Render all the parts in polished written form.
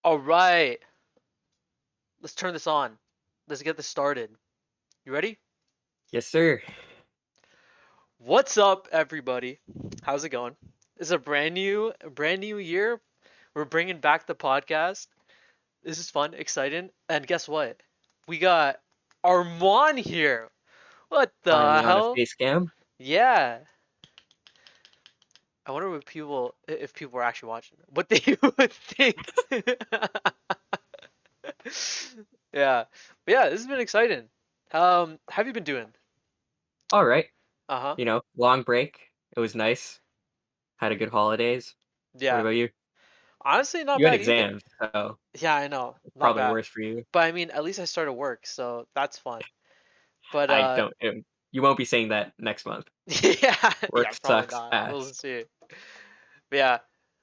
All right, let's turn this on. Let's get this started. You ready? Yes, sir. What's up, everybody? How's it going? It's a brand new year. We're bringing back the podcast. This is fun, exciting, and guess what? We got Armand here. What Finally the on a hell? face cam. Yeah. I wonder what if people were actually watching, what they would think. Yeah, but yeah, this has been exciting. Have you been doing? All right. Uh-huh. Long break. It was nice. Had a good holidays. What Yeah. about you? Honestly, not You had bad either. exams, so Yeah, I know. Not probably bad. worse for you. But I mean, at least I started work, so that's fun. But I don't. You won't be saying that next month. yeah, Work yeah, probably sucks not. We'll ass. see. But yeah.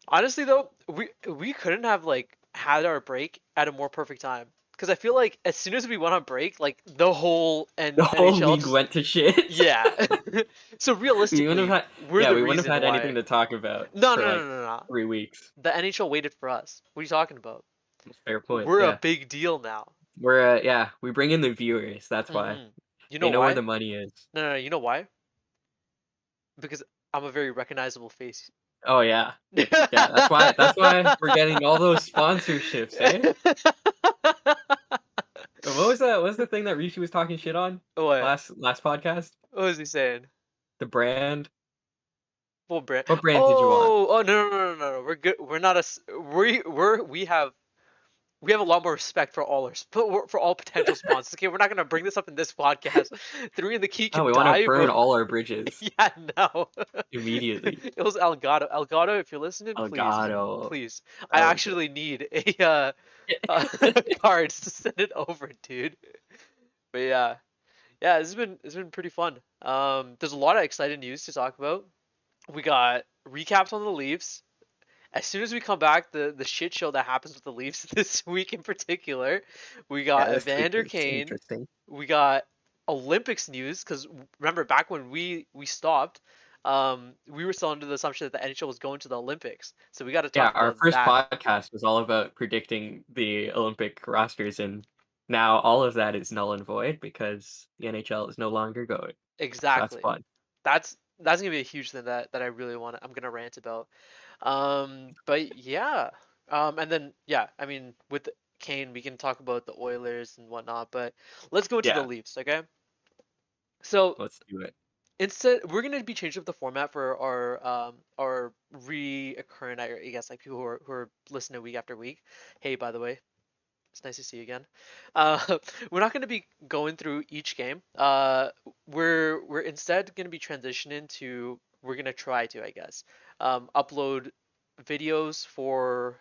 Honestly though, we couldn't have like had our break at a more perfect time. Because I feel like as soon as we went on break, like the whole The whole NHL league just went to shit. yeah. So We wouldn't realistically, have had. we're Yeah, the we wouldn't have reason had anything why. to talk about No, for no, no, like no, no. 3 weeks. The NHL waited for us. What are you talking about? Fair point. We're a Yeah, big deal now. we bring in the viewers. That's why You know they know where why? the money is. No, no, no, you know why? Because I'm a very recognizable face. Oh yeah. Yeah, that's why we're getting all those sponsorships, eh? What was the thing that Rishi was talking shit on What? last podcast? What was he saying? The brand. What brand? What brand did you want? Oh, oh, no, no, no, no, no. We're good. We're not a. We have a lot more respect for all for all potential sponsors. Okay, we're not gonna bring this up in this podcast. Three in the key Oh, can we want to die, burn bro. all our bridges Yeah, no. immediately. It was Elgato. Elgato, if you're listening, please, Elgato. please. I That was actually need a it. cards to send it over, dude. But yeah, yeah, it's been pretty fun. There's a lot of exciting news to talk about. We got recaps on the Leafs. As soon as we come back, the shit show that happens with the Leafs this week in particular. We Yeah, got this week Evander is Kane. interesting. We got Olympics news because remember back when we stopped, we were still under the assumption that the NHL was going to the Olympics. So we got to Yeah, talk our about first that. podcast was all about predicting the Olympic rosters, and now all of that is null and void because the NHL is no longer going. So that's Exactly. fun. That's gonna be a huge thing that I really want. I'm gonna rant about. But yeah. And then yeah, I mean with Kane, we can talk about the Oilers and whatnot. But let's go into the Yeah, Leafs, okay? So let's do it. instead, we're gonna be changing up the format for our reoccurring, I guess, like people who are listening week after week. Hey, by the way, it's nice to see you again. We're not gonna be going through each game. We're instead gonna be transitioning to. We're gonna try to, I guess, upload videos for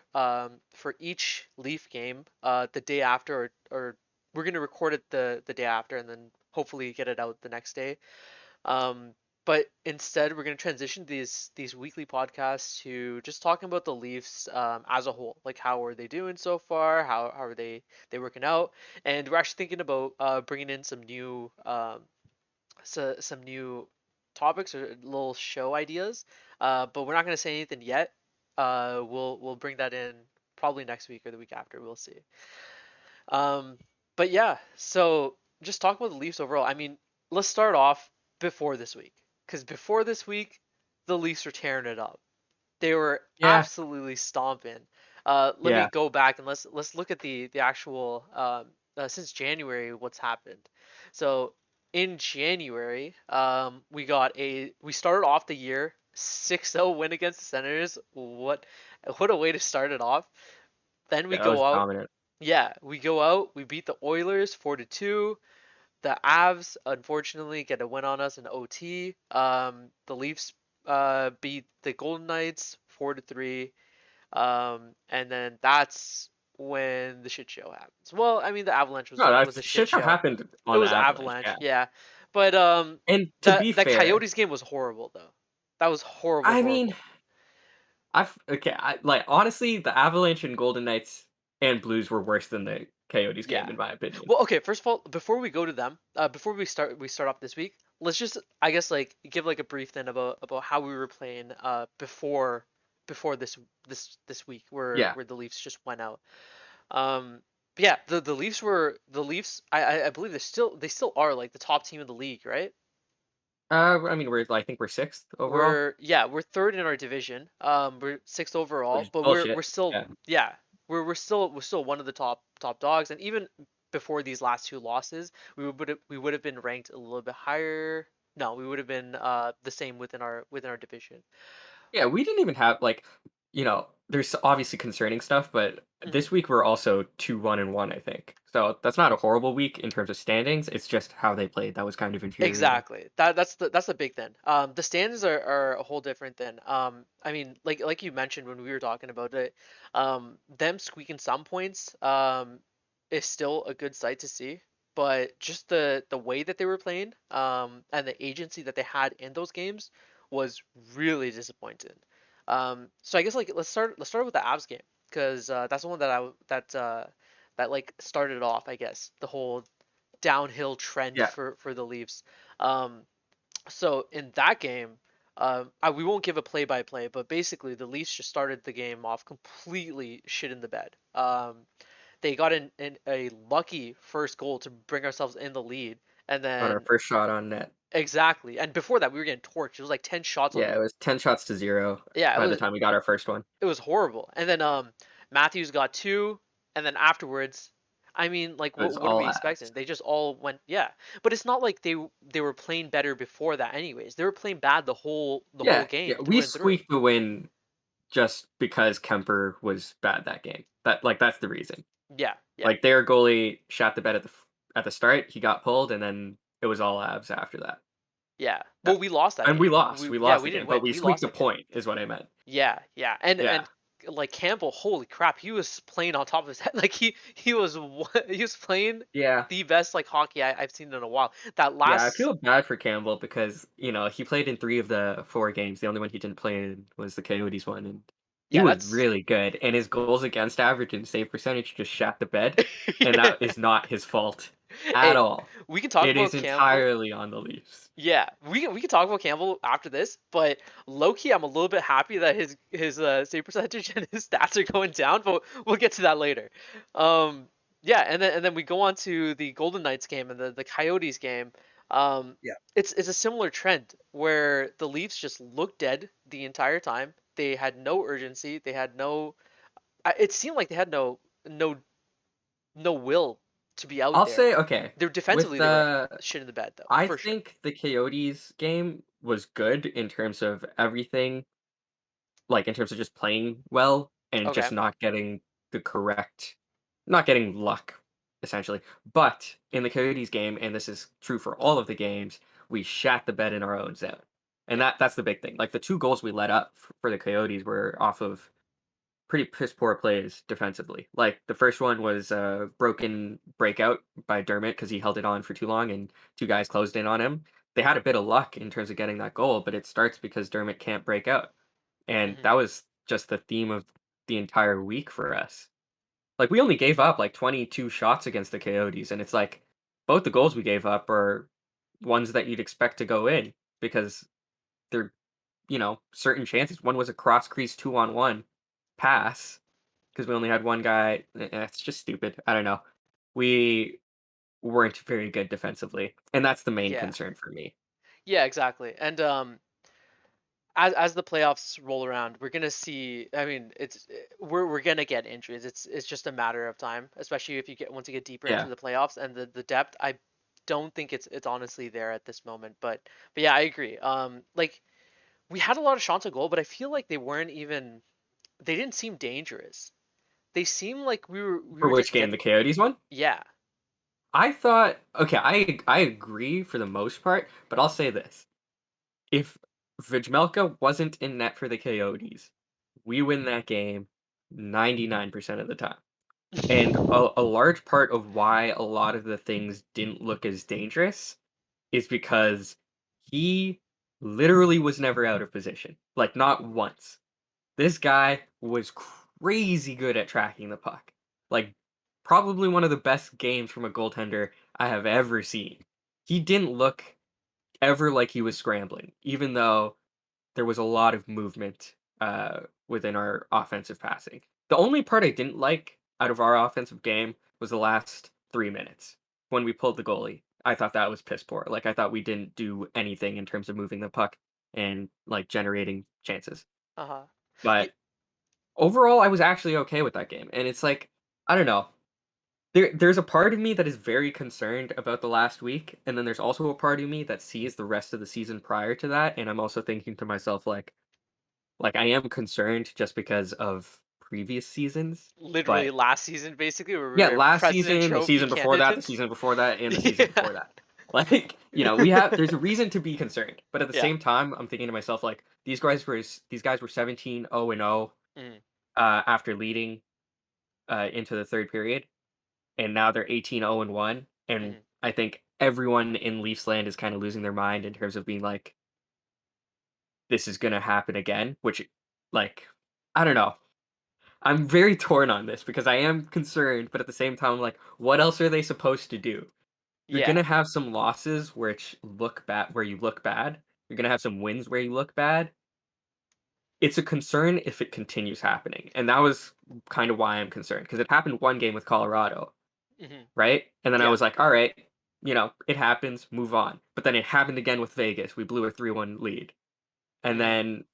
each Leaf game the day after, or we're gonna record it the day after and then hopefully get it out the next day. um, but instead, we're going to transition these weekly podcasts to just talking about the Leafs as a whole. Like, how are they doing so far? How are they working out? And we're actually thinking about bringing in some new topics or little show ideas. But we're not going to say anything yet. We'll bring that in probably next week or the week after. We'll see. Um, but yeah, so just talk about the Leafs overall. I mean, let's start off before this week, because before this week, the Leafs were tearing it up. They were Yeah, absolutely stomping. Let me yeah. go back and let's look at the actual since January what's happened. So in January, we started off the year 6-0 win against the Senators. What a way to start it off. Then we That was go out dominant. yeah, we go out, we beat the Oilers 4-2. The Avs unfortunately get a win on us in OT. The Leafs beat the Golden Knights 4-3. And then that's when the shit show happens. Well, I mean the Avalanche No, was that's a shit shit show show. happened It on the was Avalanche. Avalanche, Yeah, yeah. But and to the be the fair, Coyotes game was horrible though. That was horrible, I mean, horrible. like honestly, the Avalanche and Golden Knights and Blues were worse than the Coyotes Yeah. game in my opinion. Well, okay. First of all, before we go to them, before we start off this week, let's just I guess like give like a brief then about how we were playing before before this week where Yeah. the Leafs just went out. But yeah, the Leafs were the Leafs. I believe they still are like the top team in the league, right? I mean, I think we're sixth overall, We're third in our division. We're sixth which overall, is but we're bullshit. still Yeah. yeah we're still one of the top dogs. And even before these last two losses, we would have been ranked a little bit higher. No, we would have been the same within our division. Yeah, we didn't even have like, there's obviously concerning stuff, but Mhm. this week we're also 2-1-1, I think. So that's not a horrible week in terms of standings. It's just how they played that was kind of infuriating. Exactly. That's the big thing. The standings are a whole different thing. I mean, like you mentioned when we were talking about it, them squeaking some points, is still a good sight to see. But just the way that they were playing, and the agency that they had in those games was really disappointing. So I guess like let's start with the Avs game because that's the one that like started off, I guess, the whole downhill trend Yeah, for the Leafs. Um, so in that game, we won't give a play by play, but basically the Leafs just started the game off completely shit in the bed. They got in a lucky first goal to bring ourselves in the lead, and on our then first shot on net. exactly, and before that we were getting torched. It was like 10 shots on Yeah, the it was 10 shots to 0 yeah, it by the was time we got our first one. it was horrible. And then Matthews got two, and then afterwards, I mean, like It was what are all we abs. expecting? They just all went yeah. But it's not like they were playing better before that anyways. They were playing bad the whole Yeah, yeah, game we through and through. squeaked the win just because Kemper was bad that game. That's the reason. Yeah, yeah, Like their goalie shot the bed at the start, he got pulled, and then it was all abs after that. yeah. Yeah. Well, we lost that And game. we lost. We We yeah, lost we the didn't game, but win. we We lost squeaked a that game. point is what I meant. Yeah, yeah. And Yeah. and like Campbell, holy crap, he was playing on top of his head. Like he was playing Yeah. the best like hockey I've seen in a while. That Yeah, I last feel bad for Campbell because, he played in 3 of the 4 games. The only one he didn't play in was the Coyotes one, and he yeah, was that's really good, and his goals against average and save percentage just shat the bed, and yeah. that is not his fault at Hey, all. we can talk It about is Campbell. entirely on the Leafs. Yeah, we can talk about Campbell after this, but low key, I'm a little bit happy that his save percentage and his stats are going down, but we'll get to that later. Um, yeah, and then we go on to the Golden Knights game and the Coyotes game. Um, Yeah. it's a similar trend where the Leafs just looked dead the entire time. They had no urgency. They had no. It seemed like they had no will to be out I'll there. say, okay, They're with defensively they were the shit in the bed though, I for sure. think the Coyotes game was good in terms of everything, like, in terms of just playing well and Okay. just not getting luck, essentially. But in the Coyotes game, and this is true for all of the games, we shat the bed in our own zone. And Yeah. that's the big thing. Like, the 2 goals we let up for the Coyotes were off of pretty piss poor plays defensively. Like, the first one was a broken breakout by Dermott because he held it on for too long and 2 guys closed in on him. They had a bit of luck in terms of getting that goal, but it starts because Dermott can't break out. And Hmm. that was just the theme of the entire week for us. Like, we only gave up, like, 22 shots against the Coyotes, and it's like, both the goals we gave up are ones that you'd expect to go in because they're, certain chances. One was a cross crease 2-on-1 pass because we only had one guy. It's just stupid. I don't know. We weren't very good defensively, and that's the main Yeah. concern for me. Yeah, exactly. And as the playoffs roll around, we're gonna see. I mean, we're gonna get injuries. It's just a matter of time, especially if you get once you get deeper into Yeah. the playoffs and the depth. I don't think it's honestly there at this moment. But yeah, I agree. Like we had a lot of shots on goal, but I feel like they weren't even. They didn't seem dangerous. They seemed like we For were which just game? The getting. Coyotes one? Yeah. I thought, okay, I agree for the most part, but I'll say this. If Vijmelka wasn't in net for the Coyotes, we win that game 99% of the time. And a large part of why a lot of the things didn't look as dangerous is because he literally was never out of position. Like, not once. This guy was crazy good at tracking the puck. Like, probably one of the best games from a goaltender I have ever seen. He didn't look ever like he was scrambling, even though there was a lot of movement within our offensive passing. The only part I didn't like out of our offensive game was the last 3 minutes when we pulled the goalie. I thought that was piss poor. Like I thought we didn't do anything in terms of moving the puck and like generating chances. Uh-huh. Yeah, But overall, I was actually okay with that game. And it's like, I don't know. There's a part of me that is very concerned about the last week, and then there's also a part of me that sees the rest of the season prior to that, and I'm also thinking to myself like I am concerned just because of previous seasons, literally but last season basically where we yeah, were last President season, the Trophy season before that, the candidates. season before that, and the season Yeah. before that. Like, we have there's a reason to be concerned, but at the Yeah. same time, I'm thinking to myself like these guys were 17-0-0 Mm, after leading into the third period, and now they're 18-0-1, and mm. I think everyone in Leafs land is kind of losing their mind in terms of being like, this is gonna happen again, which, like, I don't know. I'm very torn on this because I am concerned, but at the same time, I'm like, what else are they supposed to do? You're Yeah. gonna have some losses which look bad, where you look bad. You're gonna have some wins where you look bad. It's a concern if it continues happening, and that was kind of why I'm concerned because it happened one game with Colorado, Hmm. right? And then I Yeah. was like, all right, it happens, move on. But then it happened again with Vegas. We blew a 3-1 lead, and Hmm. then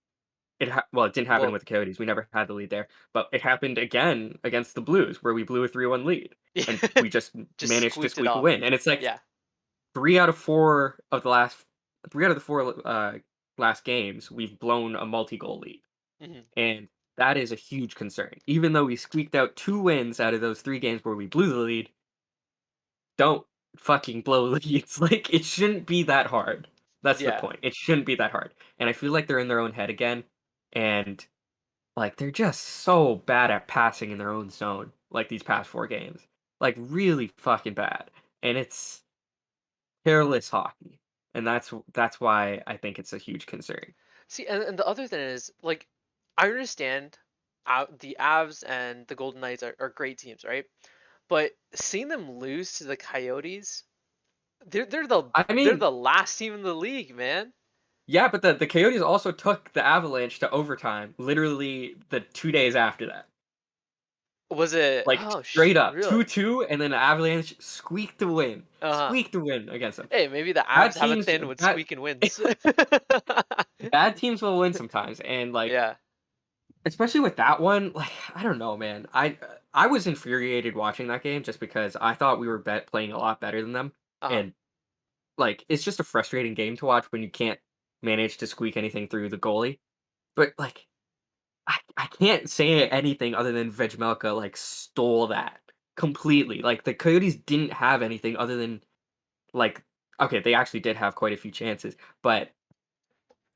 well, it didn't happen Well, with the Coyotes. We never had the lead there, but it happened again against the Blues where we blew a 3-1 lead, yeah. and we just Just managed to squeaked it squeak a off. win. And it's like Yeah. 3 out of 4 of the last 3 out of the 4 last games, we've blown a multi-goal lead, Hmm. and that is a huge concern. Even though we squeaked out 2 wins out of those 3 games where we blew the lead, don't fucking blow leads. Like, it shouldn't be that hard. That's the Yeah. point. It shouldn't be that hard. And I feel like they're in their own head again, and like, they're just so bad at passing in their own zone, like, these past 4 games. Like, really fucking bad, and it's careless hockey, and that's why I think it's a huge concern. See, and the other thing is, like, I understand the Avs and the Golden Knights are great teams, right? But seeing them lose to the Coyotes, they're the I they're mean, the last team in the league, man. yeah, but the Coyotes also took the Avalanche to overtime, literally the 2 days after that. Was it? Like, Oh, straight up, really? 2-2, and then the Avalanche Uh-huh. squeaked the win against them. Hey, maybe the Bad Avs have a teams thing with bad squeaking wins. bad teams will win sometimes, and, like, Yeah. especially with that one, like, I don't know, man. I was infuriated watching that game just because I thought we were playing a lot better than them, Uh-huh. and, like, it's just a frustrating game to watch when you can't manage to squeak anything through the goalie. But, like, I can't say anything other than Vejmelka, like, stole that completely. Like, the Coyotes didn't have anything other than, like, okay, they actually did have quite a few chances, but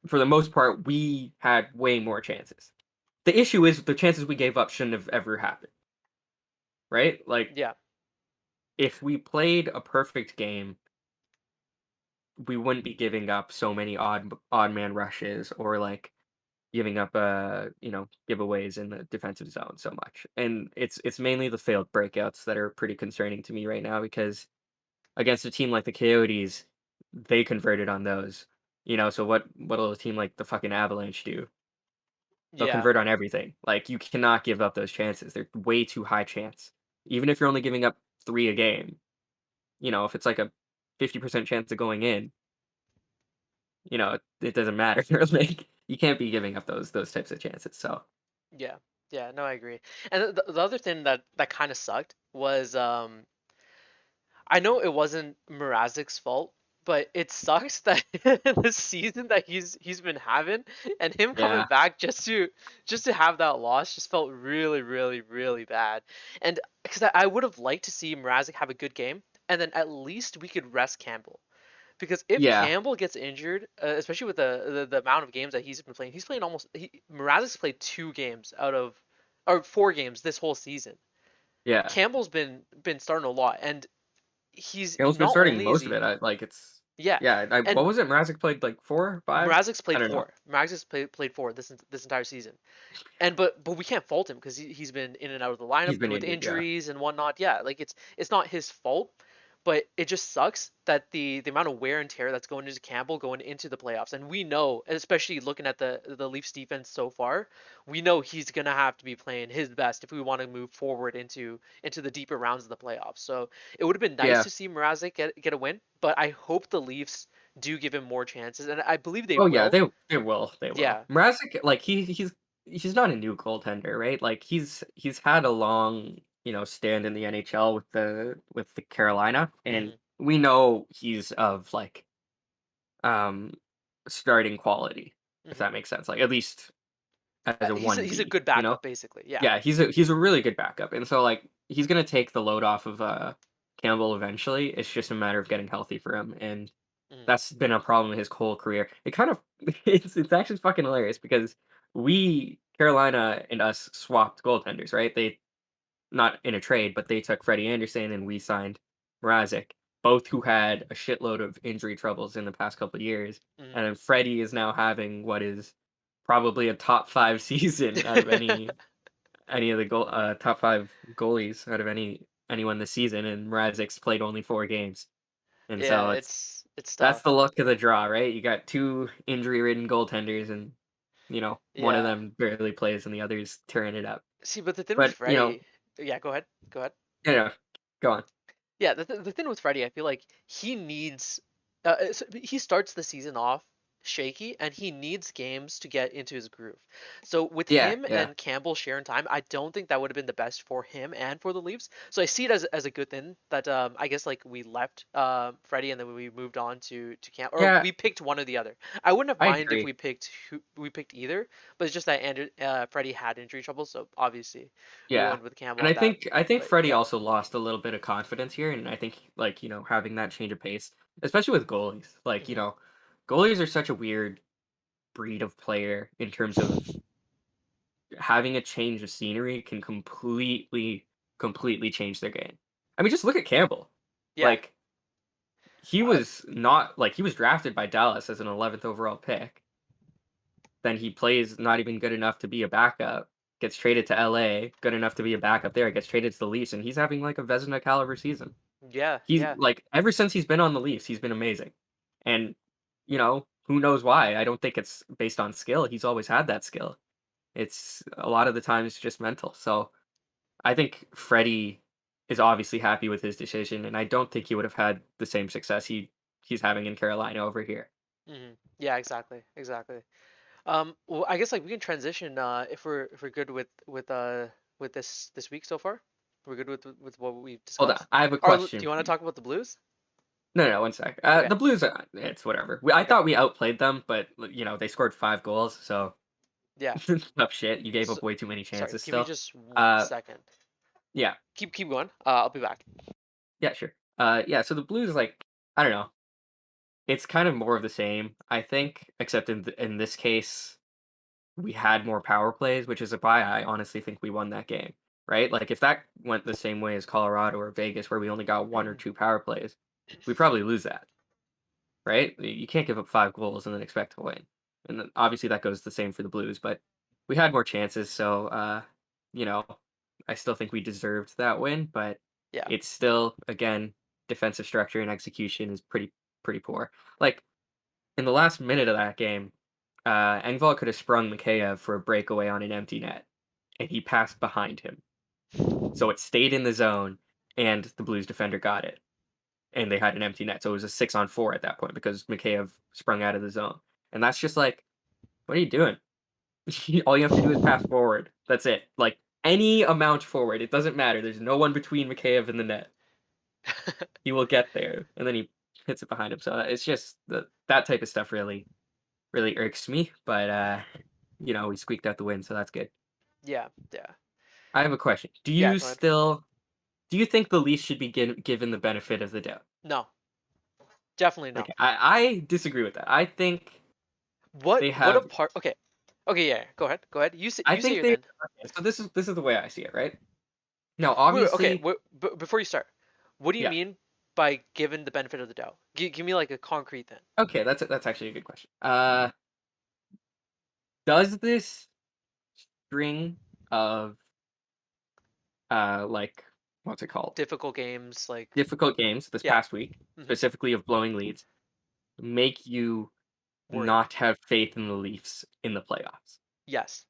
for the most part, we had way more chances. The issue is the chances we gave up shouldn't have ever happened, right? Like, Yeah. if we played a perfect game, we wouldn't be giving up so many odd man rushes or like giving up giveaways in the defensive zone so much. And it's mainly the failed breakouts that are pretty concerning to me right now because against a team like the Coyotes, they converted on those. So what'll a team like the fucking Avalanche do? They'll Yeah. convert on everything. Like, you cannot give up those chances. They're way too high chance. Even if you're only giving up 3 a game, if it's like a 50% chance of going in, it doesn't matter. Like, you can't be giving up those types of chances. So, Yeah. Yeah, no, I agree. And the other thing that kind of sucked was I know it wasn't Mrazek's fault, but it sucks that the season that he's been having and him coming yeah. back just to have that loss just felt really really really bad. And because I would have liked to see Mrazek have a good game, and then at least we could rest Campbell. Because if Yeah. Campbell gets injured, especially with the amount of games that he's playing almost. Mrazek's played 2 games out of, or 4 games this whole season. Yeah. Campbell's been starting a lot, and he's Hill's been not starting only is most of he, it. It's yeah, yeah. What and was it? Mrazek played like 4, 5. Mrazek's I played don't know. 4. Mrazek's played 4 this entire season, and but we can't fault him because he's been in and out of the He's lineup been with injured. Yeah. injuries and whatnot. Yeah, like it's not his fault, but it just sucks that the amount of wear and tear that's going into Campbell going into the playoffs. And we know, especially looking at the Leafs defense so far, we know he's gonna have to be playing his best if we want to move forward into the deeper rounds of the playoffs. So it would have been nice Yeah. to see Mrazek get a win, but I hope the Leafs do give him more chances, and I believe they Oh yeah, will. they will. Yeah. Mrazek, like he's not a new goaltender, right? Like he's had a long, stand in the NHL with the Carolina, and Hmm. we know he's of like um starting quality, if Hmm. that makes sense. Like at least as a He's a 1B, good you know? backup, basically. Yeah. Yeah, he's a really good backup, and so, like, he's gonna take the load off of, Campbell eventually. It's just a matter of getting healthy for him, and Hmm. that's been a problem his whole career. It kind of it's actually fucking hilarious because Carolina and us swapped goaltenders, right? They not in a trade, but they took Freddie Anderson and we signed Mrazek, both who had a shitload of injury troubles in the past couple of years. And Hmm. then Freddie is now having what is probably a top 5 season out of any of the top 5 goalies out of anyone this season, and Mrazek's played only 4 games. And Yeah, so it's that's tough. the luck of the draw, right? You got 2 injury-ridden goaltenders and, one of Yeah. them barely plays and the other's tearing it up. See, but the thing with But, Freddie, yeah, go ahead. Go ahead. yeah, go on. Yeah, the thing with Freddie, I feel like he needs, he starts the season off shaky, and he needs games to get into his groove. So with Yeah, him yeah. and Campbell sharing time, I don't think that would have been the best for him and for the Leafs. So I see it as a good thing that I guess like we left Freddie and then we moved on to Camp, or Yeah, we picked one or the other. I wouldn't have I mind if agree. we picked either, but it's just that Freddie had injury trouble, so obviously we Yeah. went with Campbell And I on that. think I think But Freddie yeah. also lost a little bit of confidence here, and I think, like, having that change of pace, especially with goalies. Like, Hmm. goalies are such a weird breed of player in terms of having a change of scenery can completely change their game. I mean, just look at Campbell. Yeah. Like, he Uh, was not like he was drafted by Dallas as an 11th overall pick. Then he plays not even good enough to be a backup, gets traded to LA, good enough to be a backup there, gets traded to the Leafs, and he's having like a Vezina caliber season. yeah, He's yeah. like ever since he's been on the Leafs, he's been amazing. And who knows why? I don't think it's based on skill. He's always had that skill. It's a lot of the times just mental. So I think Freddie is obviously happy with his decision, and I don't think he would have had the same success he's having in Carolina over here. Yeah, exactly, exactly. Well, I guess like we can transition if we're good with this week so far. We're good with what we've Hold on, discussed. I have a Or do question you for want to you. talk about the Blues? No, no, one sec. Okay, The Blues, it's whatever. I okay, thought we outplayed them, but they scored 5 goals, so yeah. tough shit. You gave So, up way too many sorry, chances give me still. just one Uh, second. yeah, Keep going. I'll be back. yeah, sure. Yeah. So the Blues, like, I don't know. It's kind of more of the same, I think, except in this case, we had more power plays, which is why I honestly think we won that game. Right? Like, if that went the same way as Colorado or Vegas, where we only got 1 or 2 power plays, we probably lose that. Right? You can't give up 5 goals and then expect to win. And then obviously that goes the same for the Blues, but we had more chances, so you know, I still think we deserved that win, but Yeah. it's still again defensive structure and execution is pretty poor. Like in the last minute of that game, Engvall could have sprung Mikheyev for a breakaway on an empty net, and he passed behind him, so it stayed in the zone, and the Blues defender got it and they had an empty net. So it was a 6-on-4 at that point because Mikheyev sprung out of the zone. And that's just like, what are you doing? All you have to do is pass forward. That's it. Like any amount forward, it doesn't matter. There's no one between Mikheyev and the net. He will get there, and then he hits it behind him. So it's just that type of stuff really irks me. But we squeaked out the win, so that's good. Yeah, yeah, I have a question. yeah. Go ahead. Do you think the Leafs should be given the benefit of the doubt? No, definitely no. Okay, I disagree with that. I think they What a have part. Okay, okay. Yeah, yeah, go ahead. Go ahead. I You say think your they then. okay, so this is the way I see it, right? Now, Okay. obviously, Before you start, what do you yeah. mean by given the benefit of the doubt? Give me like a concrete then. Okay, that's actually a good question. Does this string of like what's it called? Difficult games, like Difficult games this yeah. past week, Hmm. specifically of blowing leads, make you Worry. not have faith in the Leafs in the playoffs. Yes.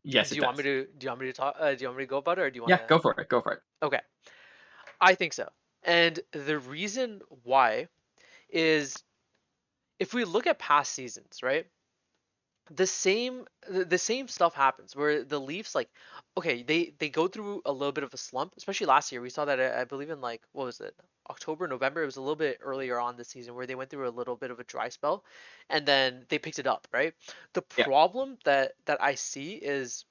Yes, it does. Do you want me to talk? Do you want me to go about it, or do you want Yeah, to? go for it. Go for it. Okay, I think so. And the reason why is if we look at past seasons, right? The same stuff happens where the Leafs like okay they go through a little bit of a slump, especially last year we saw that I believe in like what was it, October, November. It was a little bit earlier on this season where they went through a little bit of a dry spell and then they picked it up, right? The Yeah. problem that I see is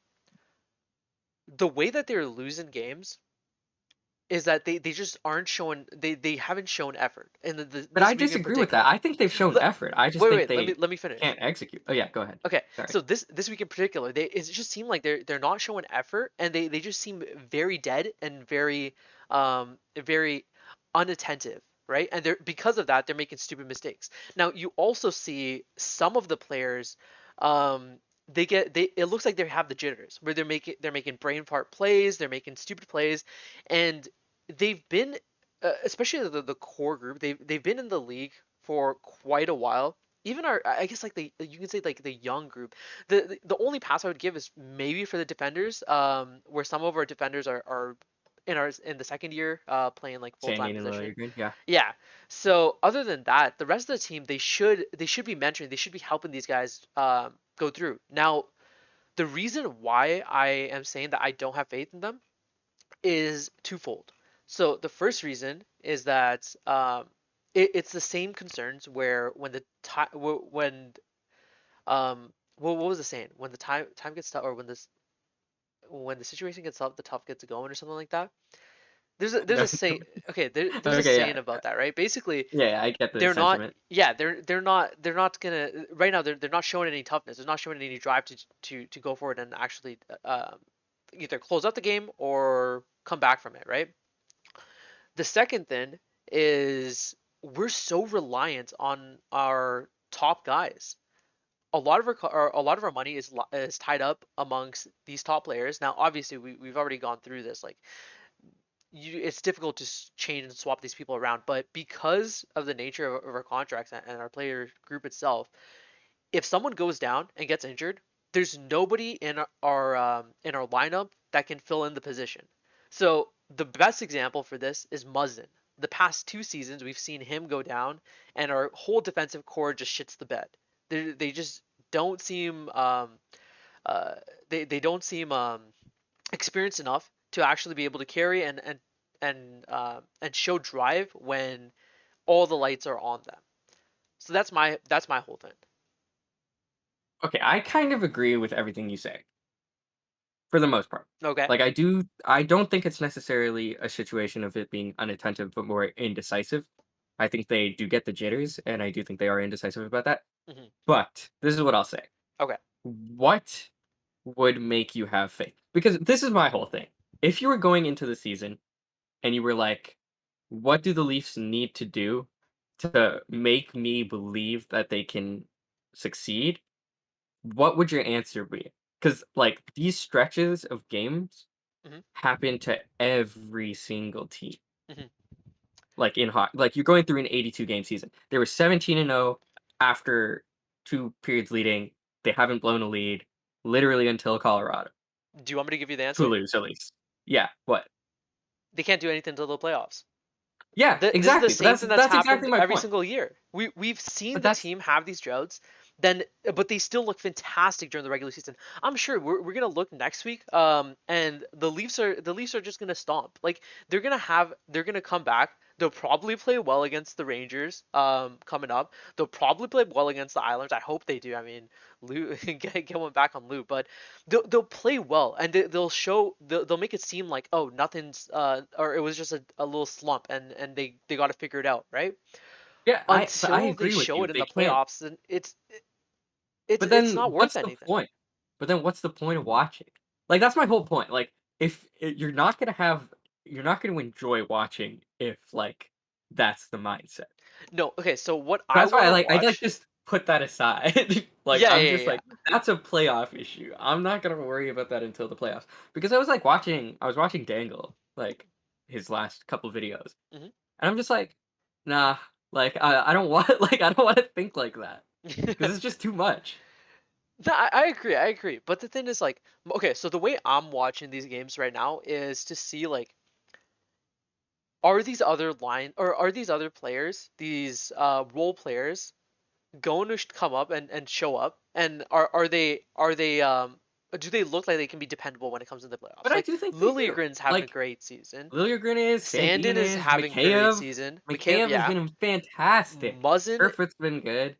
the way that they're losing games is that they just aren't showing they haven't shown effort and But this I week in disagree with that. particular. I think they've shown Let, effort. I just wait think wait they let me finish. can't execute. Oh, yeah, go ahead. Okay, Sorry. so this week in particular, they it just seemed like they're not showing effort, and they just seem very dead and very unattentive, right? And they're because of that they're making stupid mistakes. Now you also see some of the players, they it looks like they have the jitters where they're making brain fart plays, they're making stupid plays, and they've been especially the core group they've been in the league for quite a while. Even our I guess like the you can say like the young group, the only pass I would give is maybe for the defenders, where some of our defenders are in the second year playing like full time Standing in the position. green. Yeah. Yeah. So other than that, the rest of the team they should be mentoring, they should be helping these guys go through. Now, the reason why I am saying that I don't have faith in them is twofold. So the first reason is that it's the same concerns where when the time when what was the saying, when the time gets tough, or when the situation gets tough, the tough gets going, or something like that. There's No. a say okay there's a Okay, saying yeah. about that, right? Basically, Yeah, I get the they're not sentiment. yeah they're not gonna right now they're not showing any toughness. They're not showing any drive to go forward and actually either close out the game or come back from it, right? The second thing is we're so reliant on our top guys. A lot of our money is tied up amongst these top players. Now, obviously, we've already gone through this. Like, it's difficult to change and swap these people around, but because of the nature of our contracts and our player group itself, if someone goes down and gets injured, there's nobody in our lineup that can fill in the position. So the best example for this is Muzzin. The past 2 seasons, we've seen him go down, and our whole defensive core just shits the bed. They just don't seem uh, they don't seem experienced enough to actually be able to carry and show drive when all the lights are on them. So that's my whole thing. Okay, I kind of agree with everything you say for the most part. Okay. Like I don't think it's necessarily a situation of it being unattentive, but more indecisive. I think they do get the jitters, and I do think they are indecisive about that. Hmm. But this is what I'll say. Okay. What would make you have faith? Because this is my whole thing. If you were going into the season and you were like, what do the Leafs need to do to make me believe that they can succeed? What would your answer be? Because like these stretches of games Hmm. happen to every single team. Hmm. Like in hot, like you're going through an 82 game season. They were 17-0 after 2 periods leading. They haven't blown a lead literally until Colorado Do you want me to give you the to answer? lose at least. Yeah. What? They can't do anything until the playoffs. Yeah. This is the Exactly. But same that's thing that's that's exactly happened my every point. single year. We've seen But the that's team have these droughts, then but they still look fantastic during the regular season. I'm sure we're gonna look next week, and the Leafs are just gonna stomp. Like they're gonna come back. They'll probably play well against the Rangers, coming up. They'll probably play well against the Islanders. I hope they do. I mean, Lou get one back on Lou, but they'll play well and they'll make it seem like oh nothing's or it was just a little slump and they got to figure it out, right? yeah. I Until they agree with show you. it in They the can't. playoffs, then it's But it's then not worth what's the anything. point? But then what's the point of watching? Like that's my whole point. Like if you're not gonna enjoy watching if like that's the mindset. No, okay, so what So I that's why want to I like watch. just put that aside. Like Yeah, I'm yeah, just yeah, like that's a playoff issue. I'm not gonna worry about that until the playoffs because I was watching Dangle. like his last couple videos, Mhm. and I'm just like, nah, like I don't want like I don't want to think like that because it's just too much. No, I agree. I agree. But the thing is, like, okay, so the way I'm watching these games right now is to see like, are these other line or are these other players, these role players, going to come up and show up, and are they do they look like they can be dependable when it comes to the playoffs? But I Like do think they do. Liljegren's having a Like great season. Liljegren is, Sandin Sandin is is, having a great season. McCabe, Mikheyev has yeah. been fantastic. Muzzin, Kerfoot's been good.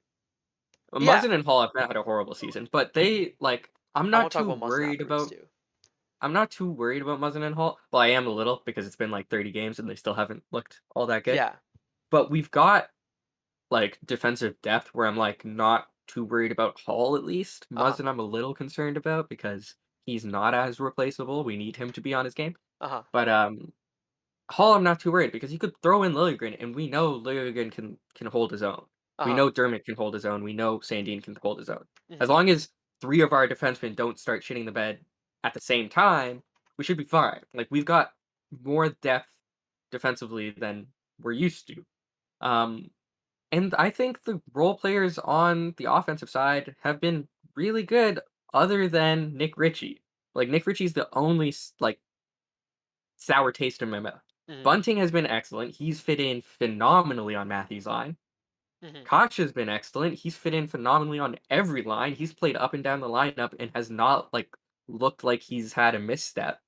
yeah. Muzzin and Hall have not had a horrible season, but they like I want to talk about Muzzin afterwards too. I'm not too worried about Muzzin and Hall. Well, I am a little because it's been like 30 games and they still haven't looked all that good. Yeah. But we've got like defensive depth where I'm like not too worried about Hall at least. Uh huh. Muzzin I'm a little concerned about because he's not as replaceable. We need him to be on his game. Uh huh. But Hall, I'm not too worried because you could throw in Liljegren, and we know Liljegren can hold his own. Uh We huh. know Dermott can hold his own. We know Sandin can hold his own. As Hmm. long as three of our defensemen don't start shitting the bed at the same time, we should be fine. Like we've got more depth defensively than we're used to. Um, and I think the role players on the offensive side have been really good, other than Nick Ritchie. Like Nick Ritchie's the only like sour taste in my mouth. Hmm. Bunting has been excellent. He's fit in phenomenally on Matthew's line. Hmm. Koch has been excellent. He's fit in phenomenally on every line. He's played up and down the lineup and has not like looked like he's had a misstep.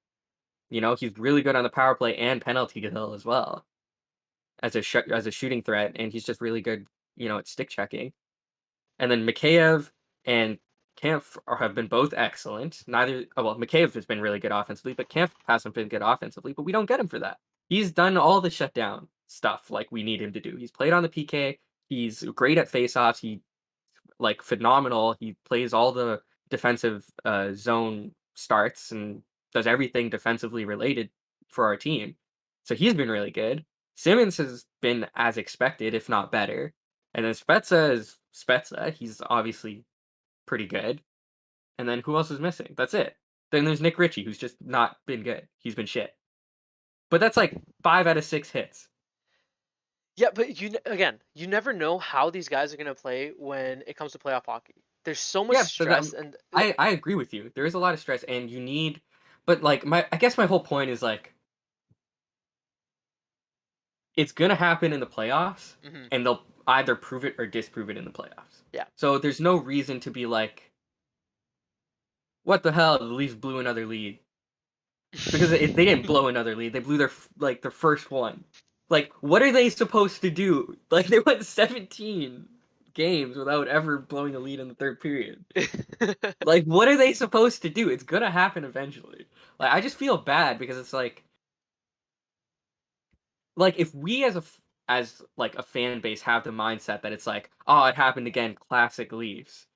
You know, he's really good on the power play and penalty kill as well as as a shooting threat, and he's just really good, you know, at stick checking. And then Mikheyev and Kampf have been both excellent. Neither, well, Mikheyev has been really good offensively, but Kampf hasn't been good offensively. But we don't get him for that. He's done all the shutdown stuff like we need him to do. He's played on the PK. He's great at faceoffs. He like phenomenal. He plays all the defensive zone starts and does everything defensively related for our team. So he's been really good. Simmons has been as expected, if not better. And then Spezza is Spezza. He's obviously pretty good. And then who else is missing? That's it. Then there's Nick Ritchie, who's just not been good. He's been shit. But that's like 5 out of 6 hits. Yeah, but again, you never know how these guys are gonna play when it comes to playoff hockey. There's so much Yeah, but stress, and I agree with you. There is a lot of stress, and you need. But like I guess my whole point is like it's gonna happen in the playoffs, mhm, and they'll either prove it or disprove it in the playoffs. yeah. So there's no reason to be like, what the hell? The Leafs blew another lead because they didn't blow another lead. They blew their first one. Like, what are they supposed to do? Like, they went 17 games without ever blowing a lead in the third period. Like, what are they supposed to do? It's gonna happen eventually. Like, I just feel bad because it's like if we as like a fan base have the mindset that it's like, oh, it happened again, classic Leafs.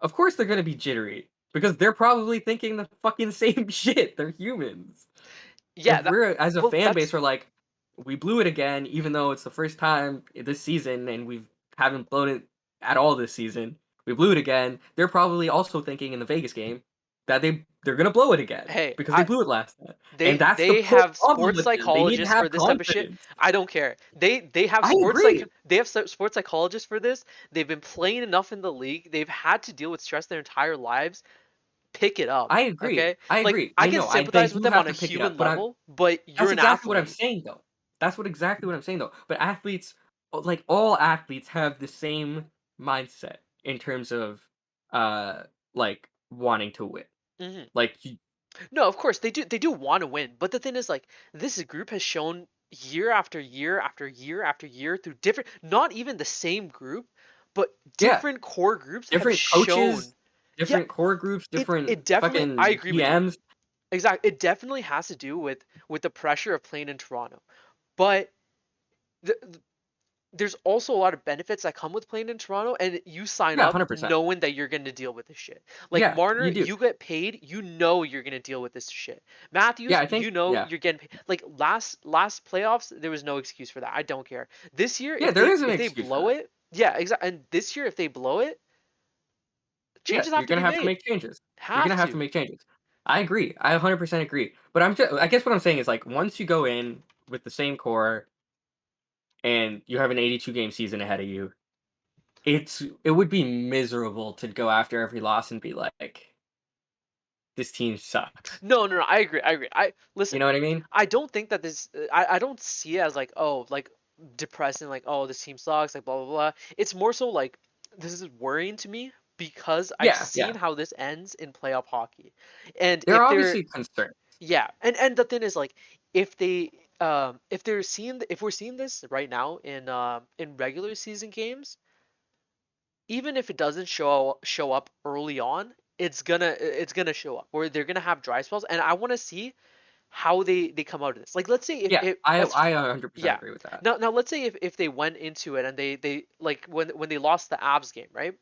Of course they're gonna be jittery because they're probably thinking the fucking same shit. They're humans. Yeah, If that we're as a well, fan base, that's we're like, we blew it again, even though it's the first time this season and we haven't blown it at all this season. We blew it again. They're probably also thinking in the Vegas game that they're gonna blow it again hey, because they blew it last time. And they that's the they whole have problem sports with them. They need to psychologists have for this type of shit. confidence. I don't care. They have I agree. sports psychologists for this. They've been playing enough in the league. They've had to deal with stress their entire lives. Pick it up, I agree. okay? I Like agree. I I can know. They sympathize with do them have on a to pick it up, human but level, but you're that's an exactly what I'm athlete. saying though. That's what exactly what I'm saying though. But athletes, like all athletes, have the same mindset in terms of, uh, like wanting to win. Hmm. Like, No, of course they do. They do want to win, but the thing is, like, this group has shown year after year after year after year through different, not even the same group, but yeah, different core groups have different shown. coaches, Yeah, different core groups, it different definitely. I fucking agree with you. GMs. Exactly, it definitely has to do with the pressure of playing in Toronto, but there's also a lot of benefits that come with playing in Toronto, and you sign Yeah, up 100%. knowing that you're going to deal with this shit. Like Yeah, Marner, you do. you get paid, you know you're going to deal with this shit. Yeah, Matthews, I think. you know Yeah, you're getting paid. Like last playoffs, there was no excuse for that. I don't care. This year, yeah, there is an if they excuse for blow that. it, yeah, exactly. And this year, if they blow it, Yeah, changes you're have to gonna be have to made. make changes. You're Have gonna have to to. make changes. I agree. I 100% agree. But I guess what I'm saying is like once you go in with the same core and you have an 82 game season ahead of you, it would be miserable to go after every loss and be like, this team sucks. No, no, no. I agree. I agree. I You listen. know what I mean? I don't think that this. I don't see it as like, oh, like depressing. Like, oh, this team sucks. Like, blah blah blah. It's more so like this is worrying to me because I've Yeah, seen yeah. how this ends in playoff hockey, and There are if they're obviously concerns. yeah, and the thing is like if they if they're seeing if we're seeing this right now in regular season games, even if it doesn't show up early on, it's gonna show up, or they're gonna have dry spells, and I want to see how they come out of this. Like, let's say if Yeah, it let's I 100% yeah. agree with that. Now let's say if they went into it and they like when they lost the Abs game, right?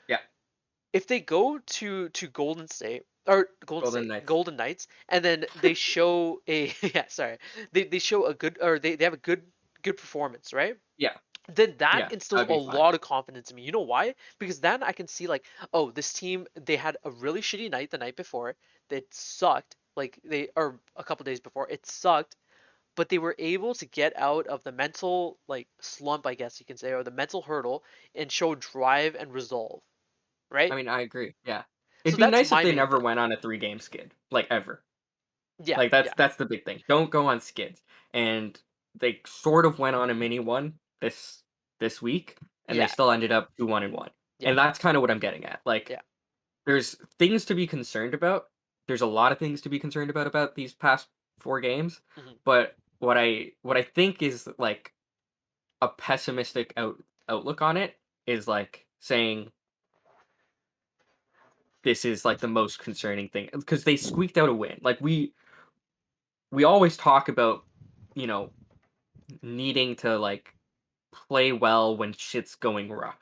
Yeah, If they go to Golden State or Golden Knights. Golden Knights, and then they show a yeah, sorry, they show a good, or they have a good performance, right? Yeah, Then that yeah, instills that'd a be fine. lot of confidence in me. You know why? Because then I can see like, oh, this team, they had a really shitty night the night before that sucked. Like they, or a couple days before it sucked, but they were able to get out of the mental like slump, I guess you can say, or the mental hurdle, and show drive and resolve, I right? mean, I agree. Yeah. So It'd be that's nice if my they main never thing. went on a 3-game skid, like ever. Yeah, Like yeah, that's the big thing. Don't go on skids. And they sort of went on a mini one this week, and they yeah, still ended up 2-1 and 1. yeah, And that's kind of what I'm getting at. Like yeah. there's things to be concerned about. There's a lot of things to be concerned about these past 4 games, Hmm. but what I think is like a pessimistic outlook on it is like saying this is like the most concerning thing because they squeaked out a win. Like we always talk about, you know, needing to like play well when shit's going rough,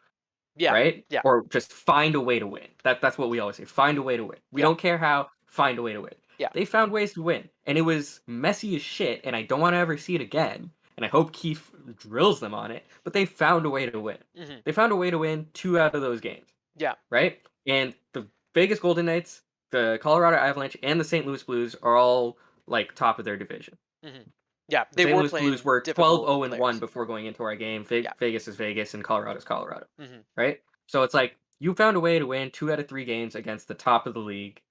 Yeah, right? yeah, Or just find a way to win. That's what we always say. Find a way to win. We yeah, don't care how, find a way to win. yeah. They found ways to win. And it was messy as shit, and I don't want to ever see it again. And I hope Keith drills them on it, but they found a way to win. Hmm. They found a way to win 2 out of those games, Yeah. right? And the Vegas Golden Knights, the Colorado Avalanche, and the St. Louis Blues are all like top of their division. Hmm. Yeah, The they St. were Louis Blues playing were 12 difficult 0 and 1 players. before going into our game. Yeah. Vegas is Vegas and Colorado's Colorado, Hmm. right? So it's like you found a way to win 2 out of 3 games against the top of the league.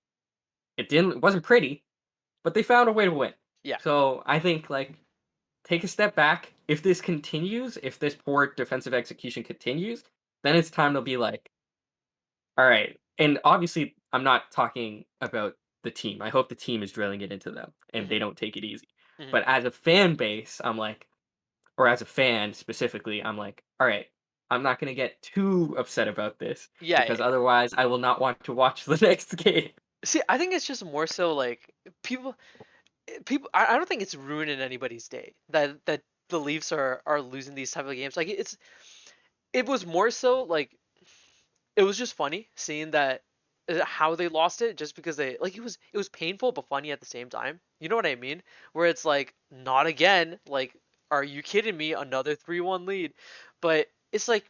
It wasn't pretty, but they found a way to win. Yeah. So I think like take a step back. If this continues, if this poor defensive execution continues, then it's time to be like, all right. And obviously, I'm not talking about the team. I hope the team is drilling it into them and they Hmm. don't take it easy. Hmm. But as a fan base, I'm like, or as a fan specifically, I'm like, all right, I'm not going to get too upset about this Yeah, yeah, because yeah. otherwise I will not want to watch the next game. See, I think it's just more so like people, people. I don't think it's ruining anybody's day that the Leafs are losing these type of games. Like it was more so like it was just funny seeing that how they lost it, just because they like it was painful but funny at the same time. You know what I mean? Where it's like, not again. Like, are you kidding me? Another 3-1 lead. But it's like,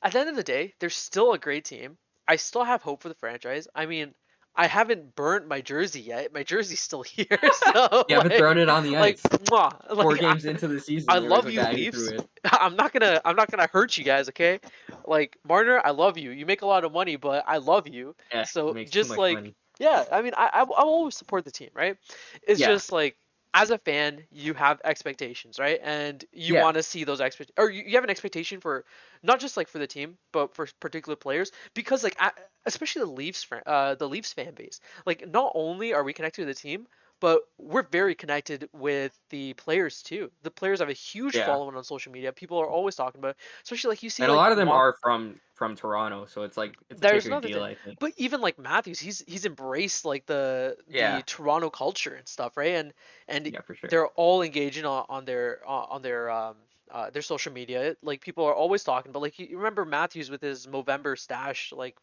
at the end of the day, they're still a great team. I still have hope for the franchise. I mean, I haven't burnt my jersey yet. My jersey's still here. So You haven't thrown it on the like, ice. mwah, 4 games into the season, I there was love a you, guy who threw Leafs. it. I'm not gonna hurt you guys, okay? Like, Marner, I love you. You make a lot of money, but I love you. Yeah, he So makes too just much like, money. yeah, I mean, I'll always support the team, right? It's Yeah, just like, as a fan, you have expectations, right? And you yeah, want to see those or you have an expectation for not just like for the team, but for particular players, because like especially the Leafs fan base. Like, not only are we connected to the team, but we're very connected with the players too. The players have a huge yeah. following on social media. People are always talking about it. Especially like you see And a like lot of them are from Toronto, so it's like it's a there's bigger another deal, thing. I think. But even like Matthews, he's embraced like the Yeah, Toronto culture and stuff, right? And yeah, for sure. they're all engaging on their social media. Like, people are always talking, but like, you remember Matthews with his Movember stash, like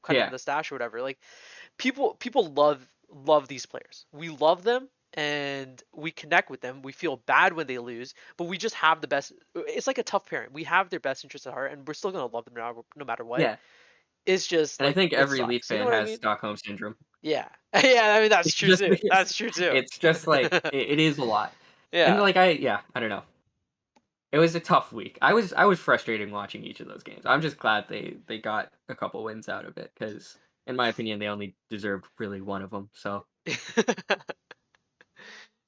cutting Yeah, the stash or whatever. Like, people love these players. We love them, and we connect with them. We feel bad when they lose, but we just have the best. It's like a tough parent. We have their best interests at heart, and we're still gonna love them no matter what. yeah. It's just And I like, think it every Leaf sucks. You know fan what I has mean? Stockholm syndrome. Yeah. Yeah, I mean that's It's true just too. because That's true too. it's just like it is a lot. And Yeah. like I don't know. It was a tough week. I was frustrated watching each of those games. I'm just glad they got a couple wins out of it because in my opinion they only deserved really one of them. So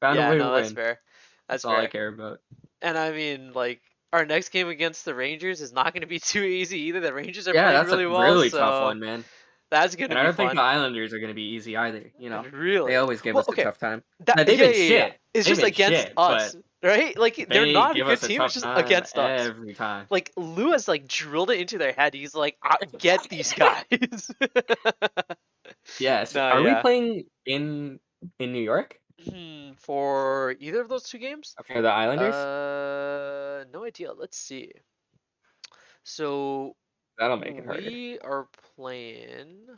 found a Yeah, way to no, that's win. fair. That's That's all I fair. care about. And I mean, like, our next game against the Rangers is not going to be too easy either. The Rangers are Yeah, playing that's a really well, really tough so one, man. that's going to And I be don't think the fun. Islanders are going to be easy either. They Really? always give Well, us a okay. tough time. That Now they've yeah, been yeah, yeah. shit. It's They've just been against shit, but us, right? Like they're they not a give good us a team. It's tough just time against us. every time. Like Lou has like drilled it into their head. He's like, get these guys. Yes. No, Are we yeah. playing in New York? For either of those two games? For the Islanders? No idea. Let's see. So That'll make it harder. we are playing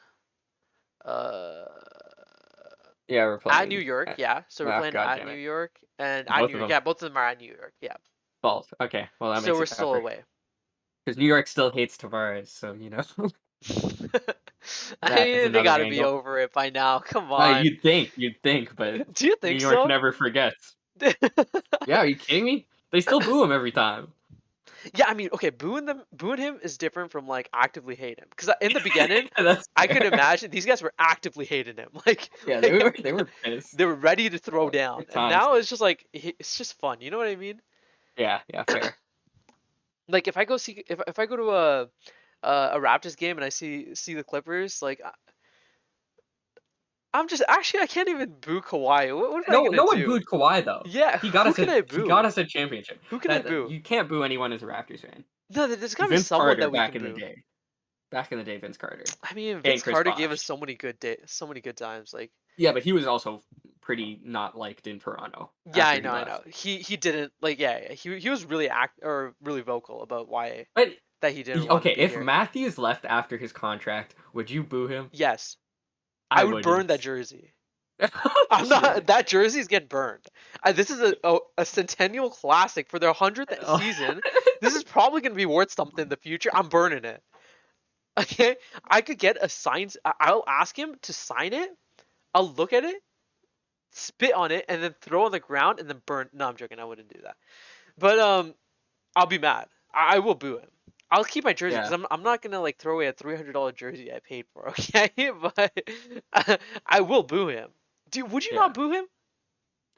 uh Yeah, we're at New playing. York, yeah. So we're playing God at damn New it. York and at New Both of York. them Yeah, both of them are at New York. Yeah. fault. Okay, well that So makes we're it still tougher away. because New York still hates Tavares, so I that's mean, they another gotta be angle. over it by now. Come on. You'd think, but Do you New think York so? never forgets. Yeah, are you kidding me? They still boo him every time. Yeah, I mean, okay, booing him is different from like actively hate him. Because in the beginning, That's I could fair. imagine these guys were actively hating him. Like, Yeah, they like were they were pissed they were ready to throw down, at and times. now it's just like it's just fun. You know what I mean? Yeah, yeah, fair. Like if I go to a Raptors game and I see the Clippers, like I'm just actually I can't even boo Kawhi. What am I No, gonna no one do? booed Kawhi though. Yeah, He got who us can a I he got boo? us a championship. Who can I That boo? you can't boo anyone as a Raptors fan. No, there's gotta be Vince someone Carter that we can boo. back in the day, Vince Carter I mean, and Vince Chris Carter gave us Bosh. so many good days, so many good times. Like, Yeah, but he was also pretty not liked in Toronto yeah, after he I left. know. He didn't like, yeah, he was really really vocal about why But that he didn't want to okay, be if here. Matthews left after his contract, would you boo him? Yes, I I would burn that wouldn't. jersey. Oh, I'm not. shit. That jersey's getting burned. This is a centennial classic for their 100th Oh. season. This is probably gonna be worth something in the future. I'm burning it. Okay, I could get a sign. I'll ask him to sign it. I'll look at it, spit on it, and then throw on the ground and then burn. No, I'm joking. I wouldn't do that. But I'll be mad. I will boo him. I'll keep my jersey because Yeah, I'm not gonna like throw away a $300 jersey I paid for. Okay, but I will boo him. Dude, would you yeah. not boo him?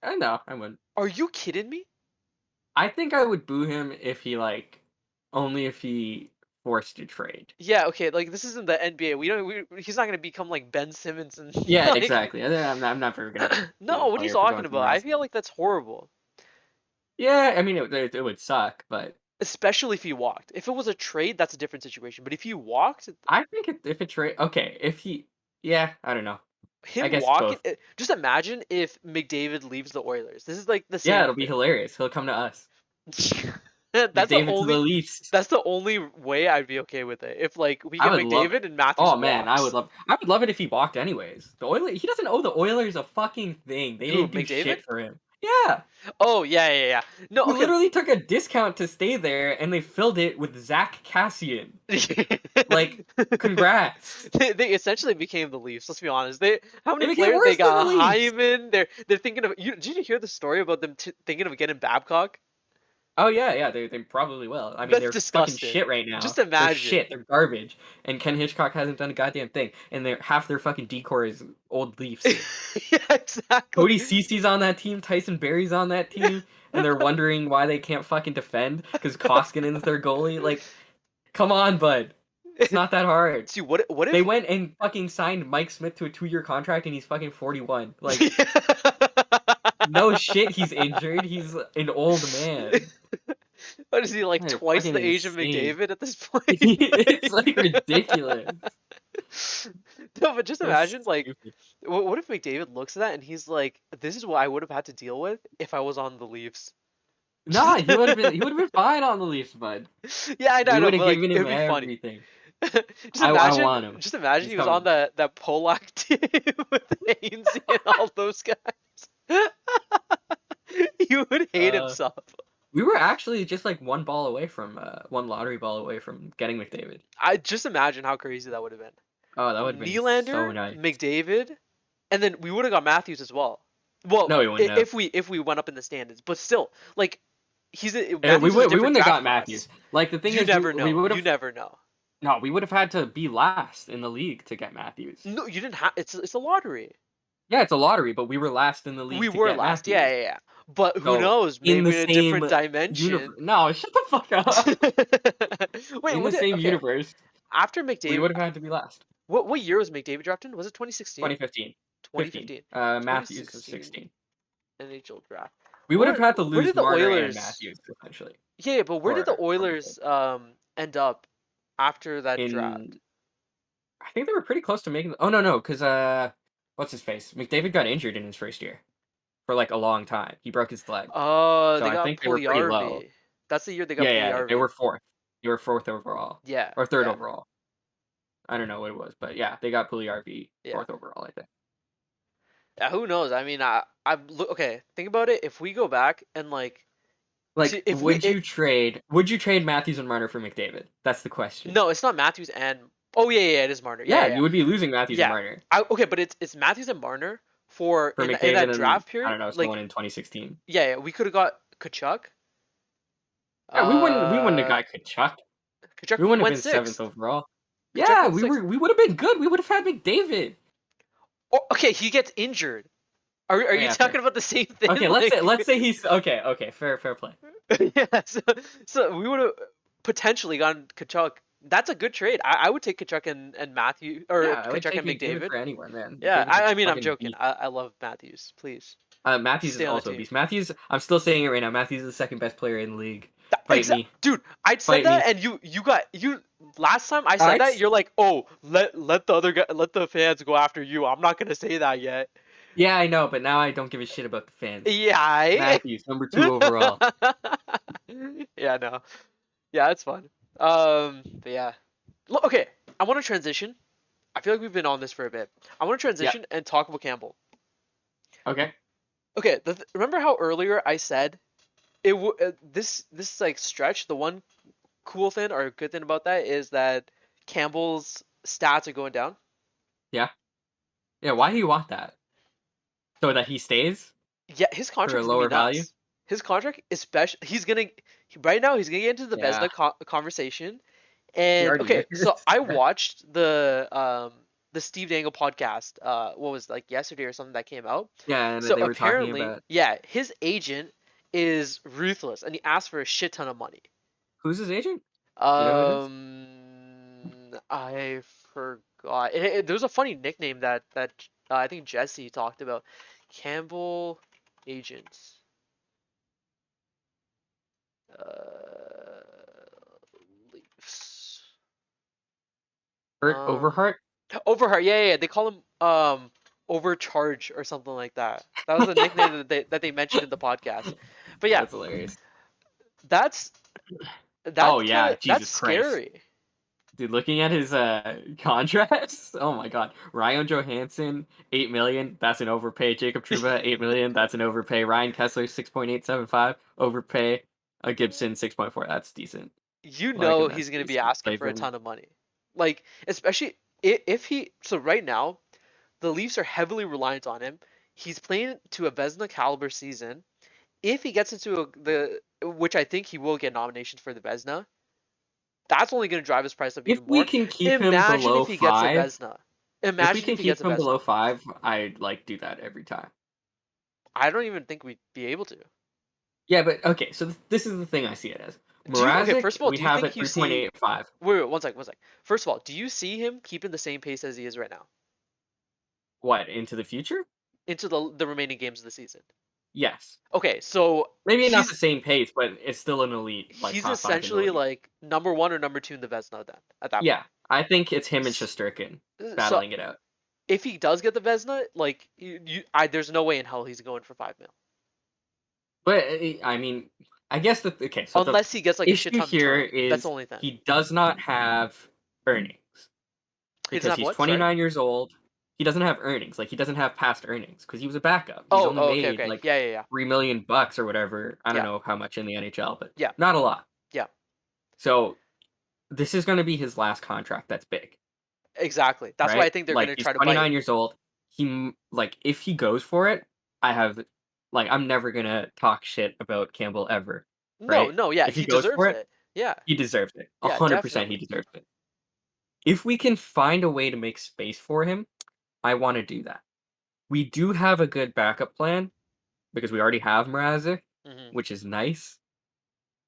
I know, I wouldn't. Are you kidding me? I think I would boo him if he only if he forced a trade. Yeah, okay, like this isn't the NBA. He's not gonna become like Ben Simmons and Yeah, like exactly. I'm never gonna boo a no, what are you player for talking going about? somewhere I else. feel like that's horrible. Yeah, I mean it would suck, but Especially if he walked. If it was a trade, that's a different situation. But if he walked, I think if it's trade, okay, if he, yeah, I don't know. I him guess walking, both. just imagine if McDavid leaves the Oilers. This is like the Yeah, same it'll be thing. hilarious. He'll come to us. That's the McDavid to the only Leafs. that's the only way I'd be okay with it. If like we I get would love. McDavid and Matthews Oh man, walks. I would love it if he walked anyways. The Oilers, he doesn't owe the Oilers a fucking thing. They Who, didn't do McDavid? shit for him. Yeah, Oh yeah, yeah, yeah. No, he okay. literally took a discount to stay there, and they filled it with Zach Cassian. Like, congrats. They essentially became the Leafs. Let's be honest. They how They many became players they worse than the got? Leafs. Hyman. They're thinking of you. Did you hear the story about them thinking of getting Babcock? Oh yeah, yeah, they probably will. I mean, That's they're fucking disgusting. shit right now. Just They're imagine. shit. They're garbage. And Ken Hitchcock hasn't done a goddamn thing. And they're half their fucking decor is old Leafs. Yeah, exactly. Cody Cece's on that team. Tyson Berry's on that team, and they're wondering why they can't fucking defend because Koskinen's their goalie. Like, come on, bud. It's not that hard. See what They if went and fucking signed Mike Smith to a 2-year contract, and he's fucking 41. Like, no shit, he's injured. He's an old man. what is he like They're twice fucking the age of insane. McDavid at this point? It's like ridiculous. No, but just So imagine like stupid. what if McDavid looks at that and he's like, "This is what I would have had to deal with if I was on the Leafs." Nah, he would have been fine on the Leafs, bud. Yeah, I We know, would have but like given it him would be funny. everything. Just I imagine, want him. just imagine He's he was on coming. that Polak team with Hainsey and all those guys. He would hate Uh, himself. we were actually just like one lottery ball away from getting McDavid. I just imagine how crazy that would have been. Oh, that would have been so Nylander, nice. McDavid. and then we would have got Matthews as well. Well, No, we wouldn't have. if we went up in the standings, but still, like Matthews is a We different wouldn't have draft got class. Matthews. Like the thing You is, never we know. would You have never know. no, we would have had to be last in the league to get Matthews. No, you didn't have. It's a lottery. Yeah, it's a lottery, but we were last in the We league to were get last. Yeah, Matthews. yeah, yeah. But who So knows? in the Maybe in a same different universe, dimension. no, shut the fuck up. Wait, In the was it same okay? universe, After we McDavid, would have had to be last. what year was McDavid drafted in? Was it 2016? 2015, 15. 2015. Matthews was 2016 16. NHL draft. We would have had to Where lose did the Marner and Oilers? Matthews essentially Yeah, yeah, but where did the for Oilers McDavid. end up after that draft? In I think they were pretty close to making. Oh no, because what's his face? McDavid got injured in his first year for like a long time. He broke his leg, Oh, so they I got think they were pretty low. Puljujärvi. That's the year they got Yeah, they Puljujärvi. were fourth. They were fourth overall Yeah, or third yeah, overall. I don't know what it was, but yeah, they got Puljujärvi yeah. fourth overall. I think. Yeah, who knows? I mean, I look okay. Think about it. If we go back and like, Like, see, if we Would you trade Matthews and Marner for McDavid? That's the question. no, it's not Matthews and oh yeah, yeah, yeah, it is Marner. Yeah, Yeah, yeah, yeah. you would be losing Matthews and Yeah. Marner Okay, but it's Matthews and Marner for for in that McDavid and draft I period. don't know Like, someone in 2016. yeah, yeah, we could have got Kachuk. Yeah, we wouldn't have Uh, got Kachuk. Kachuk We wouldn't have went been seventh sixth. overall. Kachuk Yeah, went sixth. we would have been good. We would have had McDavid. Oh, okay, he gets injured. Are you Yeah, fair. talking about the same thing? Okay, let's say he's okay. Fair play. Yeah, so we would have potentially gotten Kachuk. That's a good trade. I would take Kachuk and Matthew or Yeah, I would Kachuk take and McDavid McDavid. for anyone, man. Yeah, McDavid's a I mean I'm fucking joking. beast. I love Matthews. Please Matthews is stay on the also a team. beast. Matthews, I'm still saying it right now. Matthews is the second best player in the league. Fight me. Dude, I said Fight that me. and you got you last time I said I that you're like, "Oh, let the other guy let the fans go after you." I'm not going to say that yet. Yeah, I know, but now I don't give a shit about the fans. Yeah. Matthews, number 2 overall. Yeah, no. Yeah, it's fun. But yeah. Okay, I want to transition. I feel like we've been on this for a bit. I want to Yeah. transition and talk about Campbell. Okay. Okay, remember how earlier I said this like stretch, the one cool thing or good thing about that is that Campbell's stats are going down. Yeah. Yeah, why do you want that? So that he stays Yeah, his for a contract is gonna lower be value? nuts. His contract, especially, right now he's gonna get into the Yeah. Vezina conversation. He And already okay, is. so I watched the Steve Dangle podcast. What was it, like yesterday or something that came out. Yeah, and So they were talking apparently, about yeah, his agent is ruthless, and he asked for a shit ton of money. who's his agent? Do you know who it is? I forgot. There was a funny nickname that I think Jesse talked about. Campbell agents. Uh, Leafs. Bert Um, Overhart? Overheart. Yeah, yeah, yeah. They call him Overcharge or something like that. That was a nickname that they mentioned in the podcast. But yeah, That's hilarious. that's Oh yeah, that's Jesus Christ. scary. Dude, looking at his contracts, oh my god. Ryan Johansson, 8 million, that's an overpay. Jacob Trouba, 8 million, that's an overpay. Ryan Kessler, 6.875, overpay. Gibson, 6.4, that's decent. You Like, know and he's that's gonna be decent. asking for a Cleveland. ton of money. Like, especially if he. So right now, the Leafs are heavily reliant on him. He's playing to a Vezina caliber season. If he gets into which I think he will get nominations for the Vezina, that's only going to drive his price up If even we more. can keep him Imagine below if he gets a 5, Vezina. if we Imagine can if he gets keep a him below Vezina. 5, I'd like do that every time. I don't even think we'd be able to. Yeah, but okay, so this is the thing I see it as. Okay, first Mrazek, of all, we do you have think at you see? 3.85. Wait, one second, one second. First of all, do you see him keeping the same pace as he is right now What, into the future? into the remaining games of the season? Yes. Okay, so Maybe not the same pace, but it's still an elite, like he's top 5 in the essentially league. like number one or number two in the Vezina then at that Yeah, point. I think it's him and Shesterkin So battling it out. if he does get the Vezina, like there's no way in hell he's going for 5 mil But I mean, I guess okay. So the unless he gets like a shit issue ton of here term. That's the is only thing. he does not have earnings He doesn't because have he's what? Sorry. 29 years old. He doesn't have earnings. Like he doesn't have past earnings because he was a backup. He's Oh, only okay, made okay. like Yeah, yeah, yeah. $3 million or whatever. I don't Yeah, know how much in the NHL, but yeah, not a lot. yeah. So this is going to be his last contract. That's big, Exactly. That's why I right? think they're Like gonna he's try to bite. 29 years old. like, if he goes for it, I have like, I'm never gonna talk shit about Campbell ever, No, right? no, yeah, If he he goes deserves for it, it. Yeah, he deserves it. yeah, 100% he definitely. deserves it. If we can find a way to make space for him, I wanna do that. We do have a good backup plan because we already have Mrazek, Hmm. which is nice,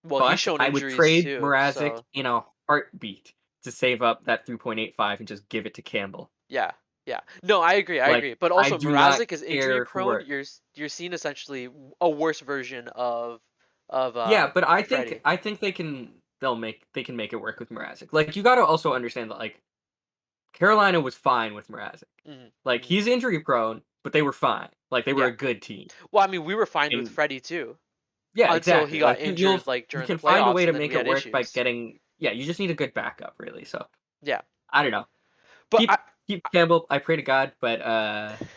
Well, he's but shown I would injuries trade too, Mrazek so in a heartbeat to save up that 3.85 and just give it to Campbell. yeah, yeah. No, I agree, I Like, agree. But I also, do not Mrazek is injury care prone. who. You're seeing essentially a worse version of Yeah, but Freddie. I think they can make it work with Mrazek. Like, you gotta also understand that, like, Carolina was fine with Mrazek. Hmm. Like, Hmm. he's injury prone, but they were fine. Like, they were Yeah. a good team. Well, I mean, we were fine with And Freddie too yeah, until he exactly. got Like, injured like you during the can find a way playoffs, to and then make we it had work by issues. getting. Yeah, you just need a good backup, really. So Yeah, I don't know. but Keep keep Campbell. I pray to God, but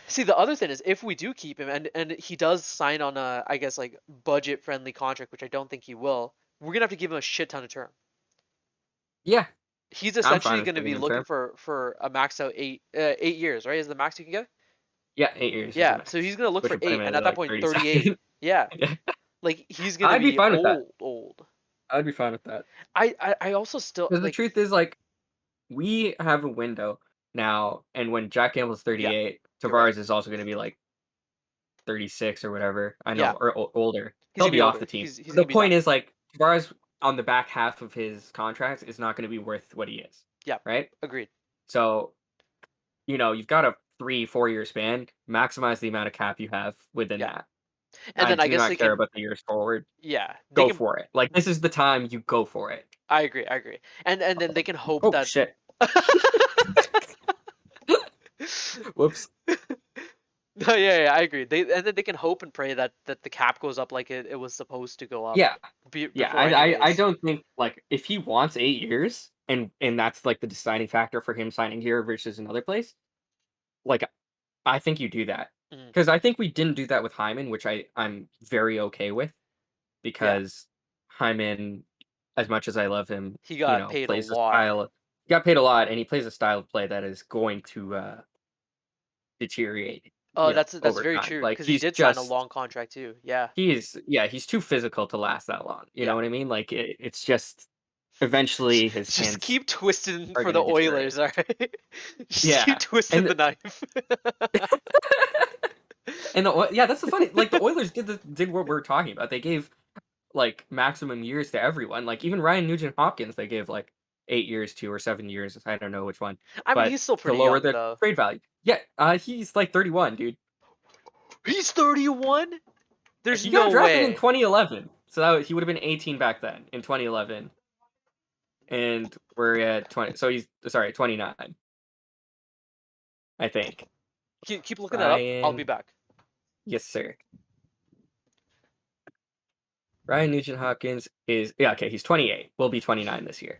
see, the other thing is, if we do keep him, and he does sign on a, I guess, like budget friendly contract, which I don't think he will, we're gonna have to give him a shit ton of term. yeah, He's I'm fine essentially with going to giving be him looking term. for a max out 8 years, right? Is the max you can get? Yeah, 8 years is the Yeah, so he's max, gonna look which for would put him eight, and at at that like point, 38. 37. Yeah, Yeah. like he's gonna I'd be be fine with that. old, old. I'd be fine with that. I also still Because the like, truth is, like, we have a window now, and when Jack Campbell's yeah, 38, you're right. Tavares is also going to be like 36 or whatever. I know, Yeah, or older. he's He'll gonna be be off older. the team. He's The gonna be point done. is, like, Tavares on the back half of his contract is not going to be worth what he is, Yeah, right? agreed. So, you've got a 3 4 year span. Maximize the amount of cap you have within Yeah, that. and I then I do guess not they care can. about the years forward. Yeah, they Go can. for it. Like, this is the time you go for it. I agree. I agree. And then they can hope Oh that. shit! Whoops. No, yeah, I agree. And then they can hope and pray that the cap goes up like it was supposed to go up Yeah, yeah. before, I anyways. don't think, like, if he wants 8 years and that's like the deciding factor for him signing here versus another place. Like, I think you do that Mhm. because I think we didn't do that with Hyman, which I'm very okay with Yeah, because Hyman, as much as I love him, he got paid a plays a lot. style. He got paid a lot, and he plays a style of play that is going to deteriorate, Oh, that's over very time. true Like, because he he's did sign a just long contract too. Yeah, he's too physical to last that long. You yeah. know what I mean? Like, it's just eventually his Just hands keep twisting are for the gonna deteriorate. Oilers, all right? Just keep Yeah, twisting and the knife. yeah, that's the funny. Like, the Oilers did what we're talking about. They gave like maximum years to everyone. Like, even Ryan Nugent Hopkins, they gave like 8 years to, or 7 years. I don't know which one, I mean, but he's still to pretty lower young the though. trade value. Yeah, he's like 31, dude. He's 31? There's He got no drafted in way. 2011, so he would have been 18 back then in 2011, and we're at 20. So he's sorry, 29, I think. Keep looking that up. I'll be Ryan, back. yes sir. Ryan Nugent Hopkins is, yeah, okay. He's 28. Will be 29 this year.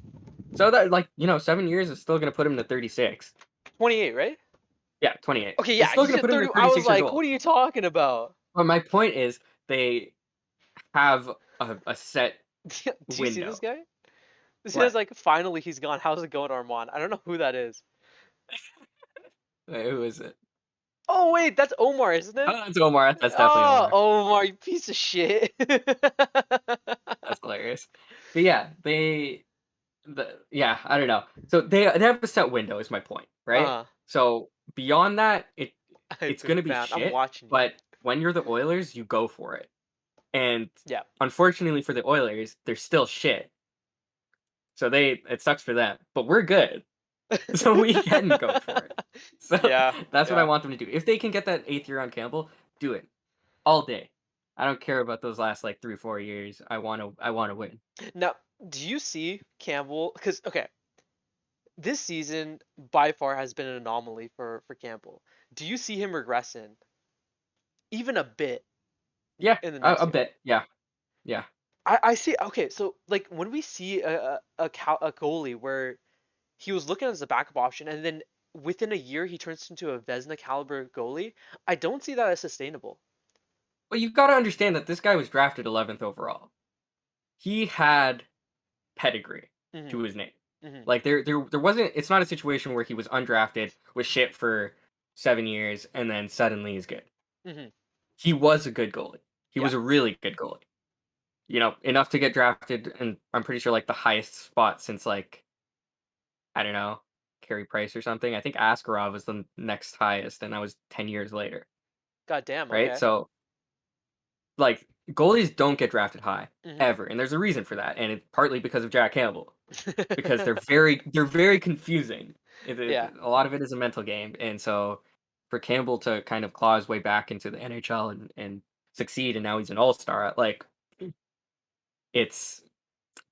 So that, like, 7 years is still gonna put him to 36. 28, right? Yeah, 28. Okay, It's yeah, still he gonna said put him 30. to I was 36 years like, old. what are you talking about? But my point is, they have a set Do you see this window. guy? This guy's What? like, finally he's gone. How's it going, Armand? I don't know who that is. Wait, who is it? Oh wait, that's Omar, isn't it? Oh, that's Omar. That's definitely Oh, Omar. Omar, you piece of shit. That's hilarious. But yeah, yeah, I don't know. So they have a set window, is my point, right? uh, So beyond that, it's gonna be man, I'm shit. watching you. But when you're the Oilers, you go for it. And Yeah. unfortunately for the Oilers, they're still shit. So it sucks for them. But we're good. So we can go for it. So Yeah, that's what I yeah. want them to do. If they can get that 8th year on Campbell, do it all day. I don't care about those last like 3 4 years. I want to win. Now, do you see Campbell? Because okay, this season by far has been an anomaly for Campbell. Do you see him regressing even a bit Yeah, in the a next year? bit. Yeah, yeah. I see. Okay, so like when we see a goalie where he was looking as a backup option, and then within a year he turns into a Vezina caliber goalie, I don't see that as sustainable. But you've got to understand that this guy was drafted 11th overall. He had pedigree to Hmm. his name. Hmm. Like, there wasn't. It's not a situation where he was undrafted, was shit for 7 years, and then suddenly he's good. Hmm. He was a good goalie. He Yeah. was a really good goalie. Enough to get drafted, and I'm pretty sure like the highest spot since like I don't know, Carey Price or something. I think Askarov was the next highest, and that was 10 years later, God damn. right? Okay. So like goalies don't get drafted high Hmm. ever, and there's a reason for that, and it's partly because of Jack Campbell because they're very confusing. Yeah. A lot of it is a mental game, and so for Campbell to kind of claw his way back into the NHL and succeed, and now he's an all star, like it's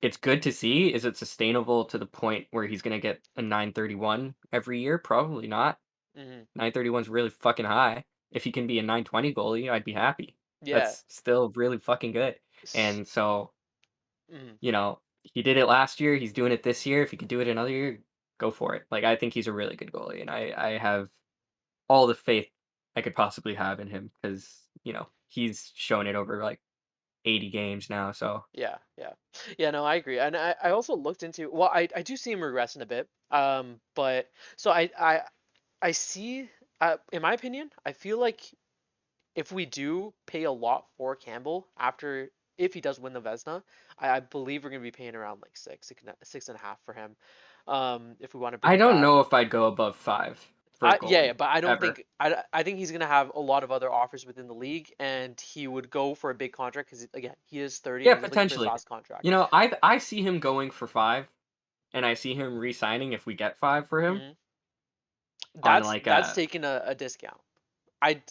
it's good to see. Is it sustainable to the point where he's gonna get a 931 every year? Probably not. Hmm. 931 is really fucking high. If he can be a 920 goalie, I'd be happy. Yeah. That's still really fucking good. And so, Mhm. he did it last year. He's doing it this year. If he could do it another year, go for it. Like I think he's a really good goalie, and I have all the faith I could possibly have in him because he's shown it over like 80 games now. So Yeah, yeah, yeah. No, I agree, and I also looked into. Well, I do see him regressing a bit. But so I see. In my opinion, I feel like if we do pay a lot for Campbell after if he does win the Vezina, I believe we're gonna be paying around like six and a half for him. If we want to bring I him don't back. know if I'd go above 5 for a Yeah, yeah, goalie but I don't ever. think I think he's gonna have a lot of other offers within the league, and he would go for a big contract because again he is 30 Yeah, and he's looking for his potentially. last contract. I see him going for 5, and I see him re-signing if we get 5 for him Hmm. on like That's taking a discount.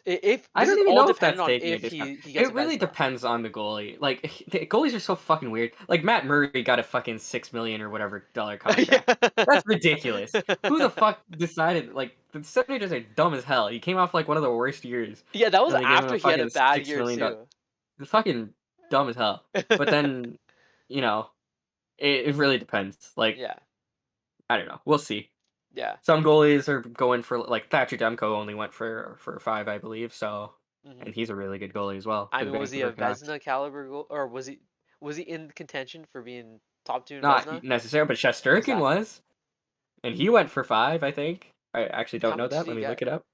If I this is don't even all know if dependent that's on taking a if discount. he gets a It really Vezina. depends on the goalie. Like the goalies are so fucking weird. Like Matt Murray got a fucking 6 million or whatever dollar Yeah. contract. That's ridiculous. Who the fuck decided? Like the Senators are dumb as hell. He came off like one of the worst years, Yeah, that was and they gave him after a he had a fucking bad six year million dollar. too. It's fucking dumb as hell. But then, you know, it really depends. Like Yeah, I don't know. We'll see. yeah. Some goalies are going for like Thatcher Demko only went for 5, I believe. So, Hmm. and he's a really good goalie as well I for the mean, was he a Vancouver Canucks. Vezina caliber goal, or was he in contention for being top two in Not Vezina? necessarily, but Shesterkin Exactly. was, and he went for 5, I think. I actually How don't know much did that. he Let me look get? it up.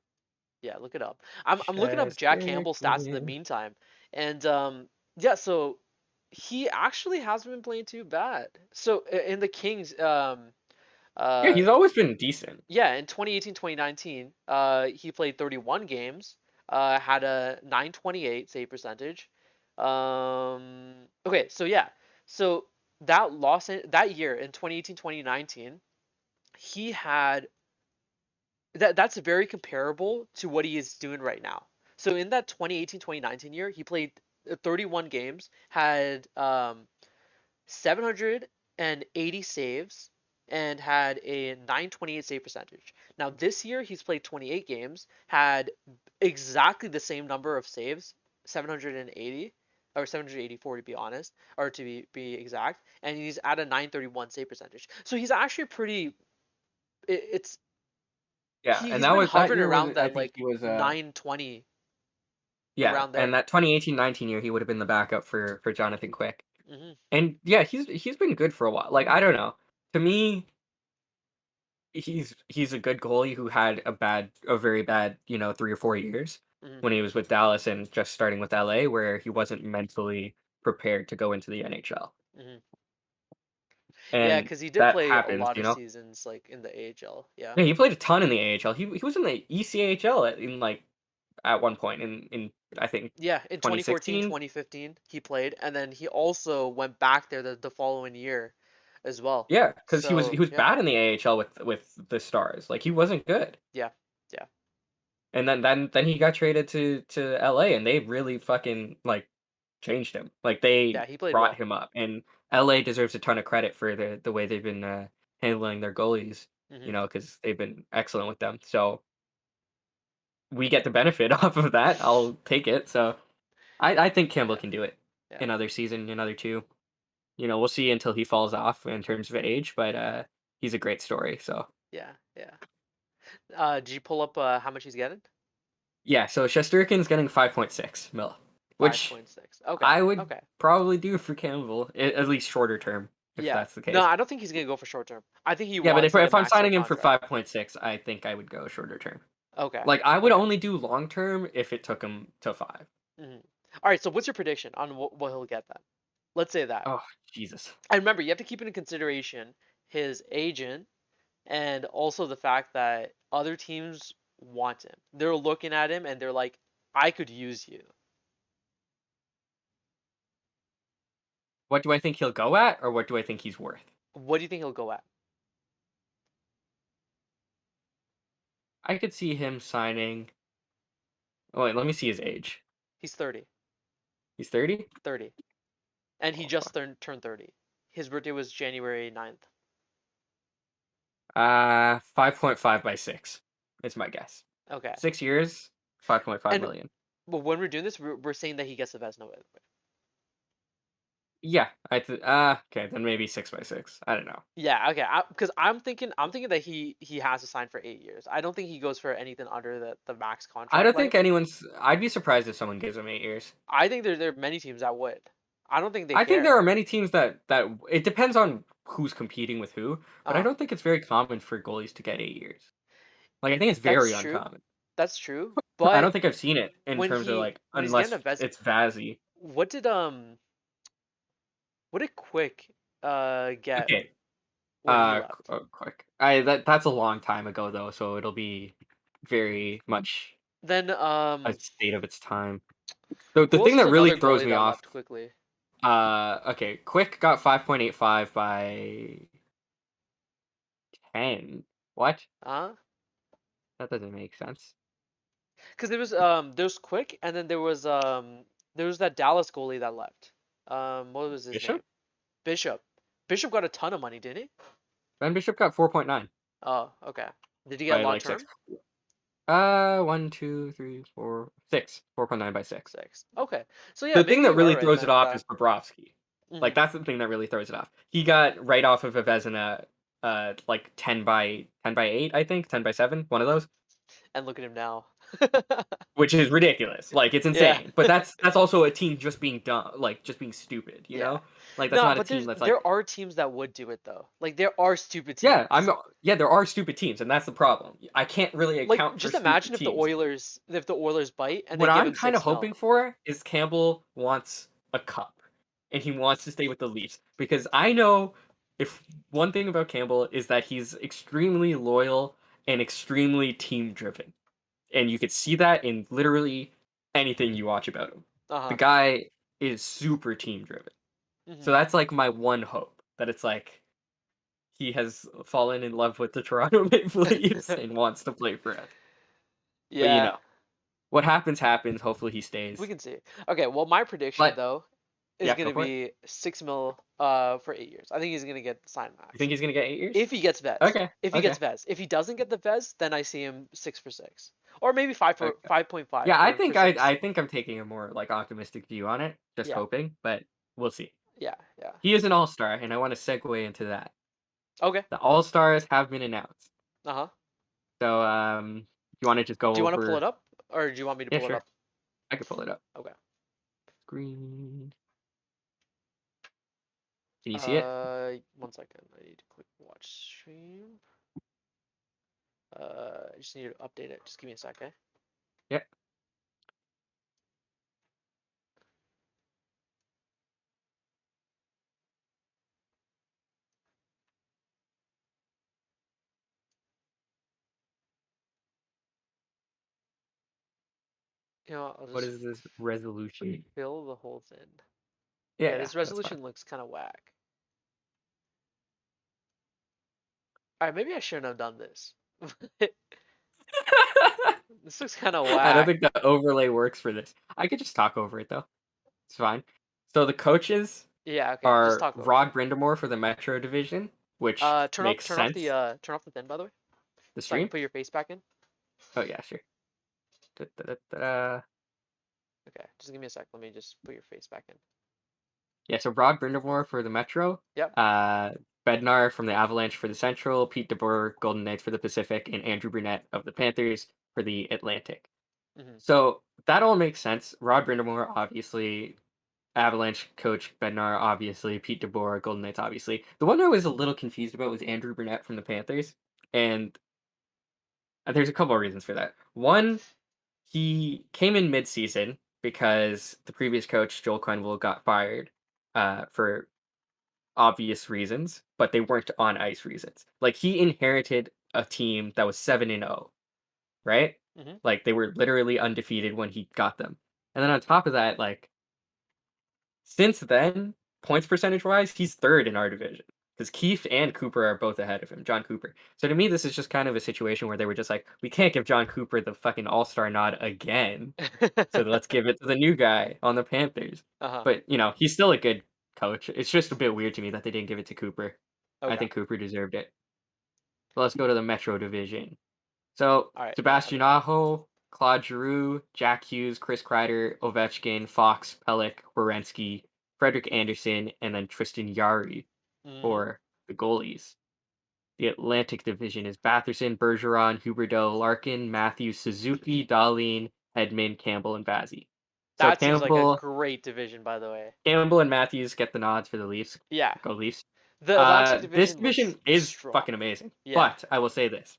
Yeah, look it up. I'm looking up Jack Campbell stats in the Shesterkin. meantime, and yeah, so he actually hasn't been playing too bad. So in the Kings, Yeah, uh, he's always been decent. yeah, in 2018, 2019, he played 31 games, had a 928 save percentage. Okay, so yeah, so that year in 2018, 2019, he had that's very comparable to what he is doing right now. So in that 2018, 2019 year, he played 31 games, had 780 saves, and had a 928 save percentage. Now this year he's played 28 games, had exactly the same number of saves, 780 or 784 to be honest, or to be exact, and he's at a 931 save percentage. So he's actually pretty. It's Yeah, and he's that been was that hovering year was around I that think like he was 920 yeah, around and there. that 2018-19 year he would have been the backup for Jonathan Quick. Hmm. And yeah, he's been good for a while. Like I don't know. To me, he's a good goalie who had a very bad, 3 or 4 years Hmm. when he was with Dallas and just starting with LA where he wasn't mentally prepared to go into the NHL. Hmm. Yeah, And because he did that play a happens, lot you of know? seasons like in the AHL. Yeah. Yeah, he played a ton in the AHL. He was in the ECHL in like at one point in I think Yeah, in 2014, 2016. 2015, he played, and then he also went back there the following year as well. Yeah, cuz he So, was yeah. bad in the AHL with the Stars. Like he wasn't good. Yeah. Yeah. And then he got traded to LA and they really fucking like changed him. Like Yeah, they he played brought well. him up and LA deserves a ton of credit for the way they've been handling their goalies, Hmm. cuz they've been excellent with them. So we get the benefit off of that. I'll take it. So I think Campbell Yeah. can do it Yeah. another season, another 2. We'll see until he falls off in terms of age, but he's a great story. So Yeah. Yeah. Did you pull up how much he's getting? yeah, so Shesterkin's getting 5.6 mil, which 5.6. Okay. I would Okay. probably do for Campbell, at least shorter term, if Yeah. that's the No, case. I don't think he's gonna go for short term. I think he Yeah, but wants like a if I'm max out signing him for contract. 5.6, I think I would go shorter term. Okay. Like, I would Okay. only do long term if it took him to 5. Hmm. All right. So what's your prediction on what he'll get then? Let's say that. Oh, Jesus. And remember, you have to keep into consideration his agent and also the fact that other teams want him. They're looking at him and they're like, I could use you. What do I think he'll go at, or what do I think he's worth? What do you think he'll go at? I could see him signing. Oh, wait, let me see his age. He's 30. He's 30? 30. And he Oh, just fuck. turned 30. His birthday was January 9th. 5.5 by 6 is my guess. Okay. 6 years, 5.5 And million. but when we're doing this, we're saying that he gets the Vezina with. Yeah, okay, then maybe 6 by 6. I don't know. Yeah, okay. Because I'm thinking that he has to sign for 8 years. I don't think he goes for anything under the max I contract don't think length. anyone's. I'd be surprised if someone gives him 8 years. I think there are many teams that would. I don't think they I think there care. are many teams that it depends on who's competing with who, but I Uh, don't think it's very common for goalies to get 8 years. Like, I think it's that's very true. uncommon. That's true. I But don't think I've seen it in when terms of he like when he's getting unless a Vez, it's Vazzy. what did what did Quick get Okay, when he left? quick. That's a long time ago though, so it'll be very much Then a state of its time. The who else thing is that really another throws goalie me that off, left quickly? okay, Quick got 5.85 by 10. What? Huh? That doesn't make sense. Because there's Quick and then there was that Dallas goalie that left. What was his name? Bishop? Bishop. Bishop got a ton of money, didn't he? Ben Bishop got 4.9 Oh, okay. Did he get by long like 6. term? 1, 2, 3, 4, 6. 4.9 by 6. 6. Okay. So yeah, The thing maybe that you are really right throws it then. off That. is Bobrovsky. Like, Mhm. that's the thing that really throws it off. He got right off of a Vezina, like 10 by 8, I think, 10 by 7, one of those, And look at him now. which is ridiculous. Like, it's Yeah. insane. But that's also a team just being dumb, like just being stupid. You Yeah. know, like that's No, not a but team that's like, there are teams that would do it though. Like there are stupid yeah, teams. yeah, there are stupid teams, and that's the problem. I can't really Like account for just stupid imagine teams. if the Oilers bite and they What give I'm him kind of 6 mil. hoping for is Campbell wants a cup, and he wants to stay with the Leafs because I know if one thing about Campbell is that he's extremely loyal and extremely team driven, and you could see that in literally anything you watch about him. The Uh-huh. guy is super team driven, so Hmm. that's like my one hope that it's like he has fallen in love with the Toronto Maple Leafs and wants to play for us. But Yeah, what happens happens. Hopefully he we stays. can see. Okay, well my prediction But though is yeah, go gonna for it. be 6 mil for 8 years. I think he's gonna get the sign You max. think he's gonna get 8 years? If he gets Vez. Okay, If he gets okay, Vez. If he doesn't get the Vez, then I see him 6 for 6. Or maybe 5.5 yeah. I for think 6. I think I'm taking a more like optimistic view on it. Just Yeah. hoping, but we'll see. Yeah, yeah. He is an all star, and I want to segue into that. Okay. The all stars have been announced. Uh-huh. So you want to just go Do you want to pull it over? up or do you want me to Yeah, pull it sure. up? I could pull it up. Okay. Screen. Can you see it? 1 second. I need to click watch stream. I just need to update it. Just give me a sec, okay? Yeah. You know, I'll What just is this resolution? fill the whole thing. Yeah, Yeah, yeah, this that's fine. resolution looks kind of whack. Alright, maybe I shouldn't have done this. This looks kind of I don't whack. think the overlay works for this. I could just talk over it though. It's fine. So the coaches Yeah, okay, just are talk over it. Rod Brindamore for the Metro Division, which makes sense. Turn off the thing, by the way, The so I can stream? put your face back in. Oh yeah, sure. Da-da-da-da. Okay, just give me a sec. Let me just put your face back in. Yeah, so Rod Brindamore for the Metro, Yep. uh, Bednar from the Avalanche for the Central, Pete DeBoer, Golden Knights for the Pacific, and Andrew Brunette of the Panthers for the Atlantic. Hmm. So that all makes sense. Rod Brindamore, obviously, Avalanche coach Bednar, obviously, Pete DeBoer, Golden Knights, obviously. The one I was a little confused about was Andrew Brunette from the Panthers, and There's a couple of reasons for that. One, he came in mid-season because the previous coach, Joel Quenneville, got fired for obvious reasons, but they weren't on ice reasons. Like he inherited a team that was 7-0, right? Hmm. Like they were literally undefeated when he got them. And then on top of that, like since then, points percentage wise, he's third in our division. Because Keith and Cooper are both ahead of him, John Cooper. So to me, this is just kind of a situation where they were just like, we can't give John Cooper the fucking All-Star nod again. So let's give it to the new guy on the Panthers. Uh-huh. But, he's still a good coach. It's just a bit weird to me that they didn't give it to Cooper. I Okay. think Cooper deserved it. So let's go to the Metro Division. So All right. Yeah. Tell Sebastian me. Aho, Claude Giroux, Jack Hughes, Chris Kreider, Ovechkin, Fox, Pelech, Werenski, Frederick Anderson, and then Tristan Yari Mm, for the goalies. The Atlantic Division is Batherson, Bergeron, Huberdeau, Larkin, Matthews, Suzuki, Dahlin, Hedman, Campbell, and Vazzy. So that seems like a Campbell, great division, by the way. Campbell and Matthews get the nods for the Leafs. Yeah. Go Leafs. The Atlantic This division looks division is strong. fucking amazing. Yeah. But I will say this,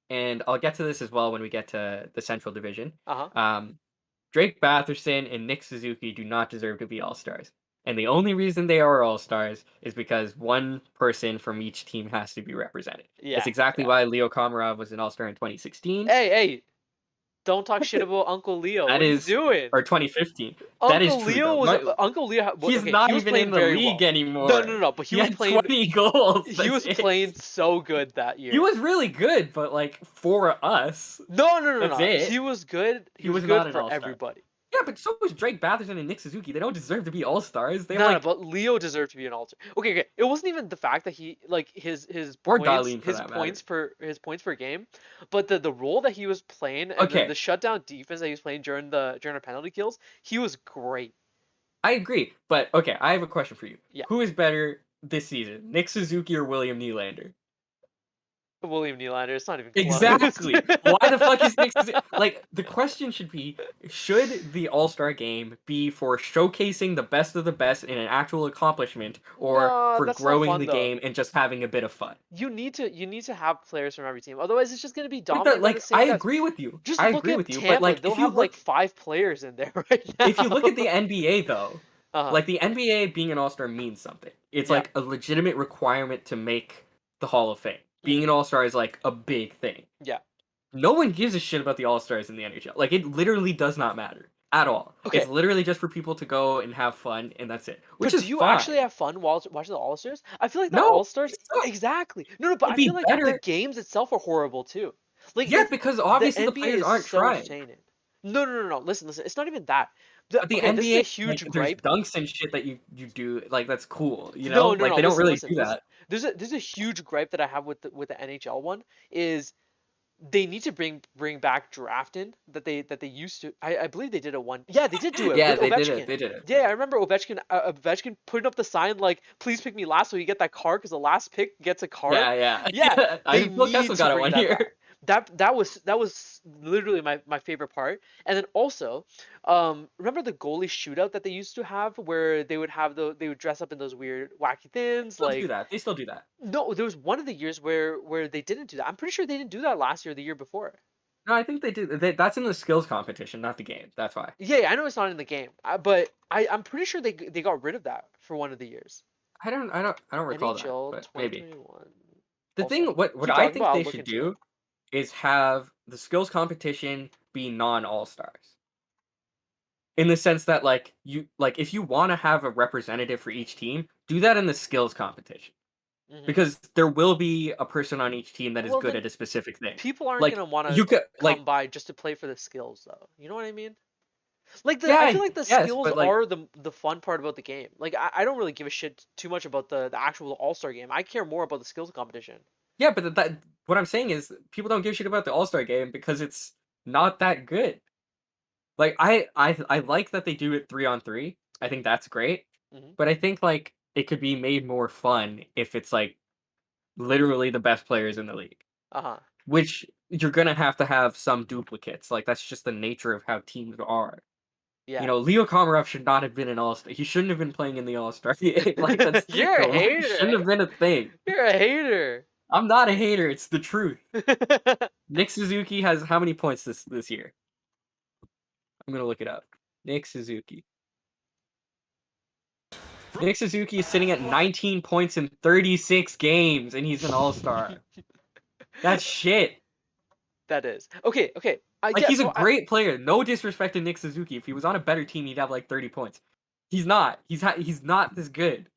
and I'll get to this as well when we get to the Central Division. Uh-huh. Um, Drake Batherson and Nick Suzuki do not deserve to be All Stars. And the only reason they are All Stars is because one person from each team has to be represented. It's Yeah. exactly Yeah. why Leo Komarov was an All Star in 2016. Hey, hey, don't talk shit about Uncle Leo. That What are you is, doing? or 2015. That is Uncle true Leo though. was Uncle Leo. He's Okay, not he was even in playing the very league well. No, no, no, anymore. no. But he He was had playing. 20 goals. He That's was it. playing so good that He year. was really good, but like for us, No, no, no, that's no. it. He was good. He He was was good not an for All Star. everybody. Yeah, but so was Drake Batherson and Nick Suzuki. They don't deserve to be All Stars. They have No, no, like, but Leo deserved to be an alter. Okay, okay. It wasn't even the fact that he like or Darlene for that matter. his points per game, but the role that he was playing and the Okay, shutdown defense that he was playing during the penalty kills, he was great. I agree. But okay, I have a question for you. Yeah, Who is better this season, Nick Suzuki or William Nylander? William Nylander. It's not even close. Exactly. Why the fuck is Nick Suzuki? Like, the question should be, should the All-Star game be for showcasing the best of the best in an actual accomplishment, or No, for that's not growing fun the though. game and just having a bit of fun? You need to have players from every team. Otherwise, it's just gonna be Like that, dominated by the like I same guys. agree with you. Just I look agree at with you. But Tampa. like, They'll have like 5 players in there right if you now. look at the NBA though, Uh-huh. like the NBA being an All-Star means something. It's Yeah. like a legitimate requirement to make the Hall of Fame. Being Hmm. an All-Star is like a big thing. Yeah. No one gives a shit about the All-Stars in the NHL. Like, it literally does not matter at all. It's Okay. literally just for people to go and have fun, and that's it, which But is do you actually fine. have fun while watching the All Stars? I feel like the No, All Stars it sucks. exactly. No, no, but It'd I feel be like the better. games itself are horrible too. Yeah, Like because the obviously the NBA players is aren't so trying. entertaining. No, no, no, no. Listen, listen. It's not even that. But the Okay, this is a NBA, like, huge there's gripe. dunks and shit that you do, like, that's cool, you No, know? no, Like, no. they don't Listen, really listen, do listen. that. There's a huge gripe that I have with the NHL one is they need to bring back drafting that they used to. I believe they did it one. Yeah, they did do it Yeah, with they did it. Ovechkin. They did it. Yeah, I remember Ovechkin putting up the sign like, "Please pick me last," so you get that card because the last pick gets a card. Yeah, yeah. Yeah, Yeah. I they think Phil need Kessel to got it bring one that year. back. That was literally my favorite part. And then also, remember the goalie shootout that they used to have where they would dress up in those weird wacky things Still do like. that. They still do that. No, there was one of the years where they didn't do that. I'm pretty sure they didn't do that last year or the year before. No, I think they do. That's in the skills competition, not the game. That's why. Yeah, yeah, I know it's not in the game, but I'm pretty sure they got rid of that for one of the years. I don't recall that, NHL but maybe. 2021 The All thing, Star. what Keep I talking about. think I'll they look should into it. do is have the skills competition be non-all stars. In the sense that like if you want to have a representative for each team, do that in the skills competition. Hmm. Because there will be a person on each team that is Well, good then at a specific thing. people aren't Like gonna want to you could come like by just to play for the skills, though. You know what I mean? Like I yeah, feel like the yes, skills but like are the fun part about the game. Like I don't really give a shit too much about the actual All Star game. I care more about the skills competition. yeah, but that what I'm saying is people don't give a shit about the All-Star game because it's not that good. Like I like that they do it 3-on-3. I think that's great. Hmm. But I think like it could be made more fun if it's like literally the best players in the league. Uh-huh. Which you're gonna have to have some duplicates. Like that's just the nature of how teams are. Yeah. Leo Komarov should not have been an All-Star. He shouldn't have been playing in the All-Star game. Like that's You're a shouldn't hater. have been a thing. You're a hater. I'm not a hater. It's the truth. Nick Suzuki has how many points this year? I'm gonna look it up. Nick Suzuki. Nick Suzuki is sitting at 19 points in 36 games, and he's an all-star. That's shit. That is okay. Okay. Like, Yeah. he's a So great player. No disrespect to Nick Suzuki. If he was on a better team, he'd have like 30 points. He's not. He's not this good.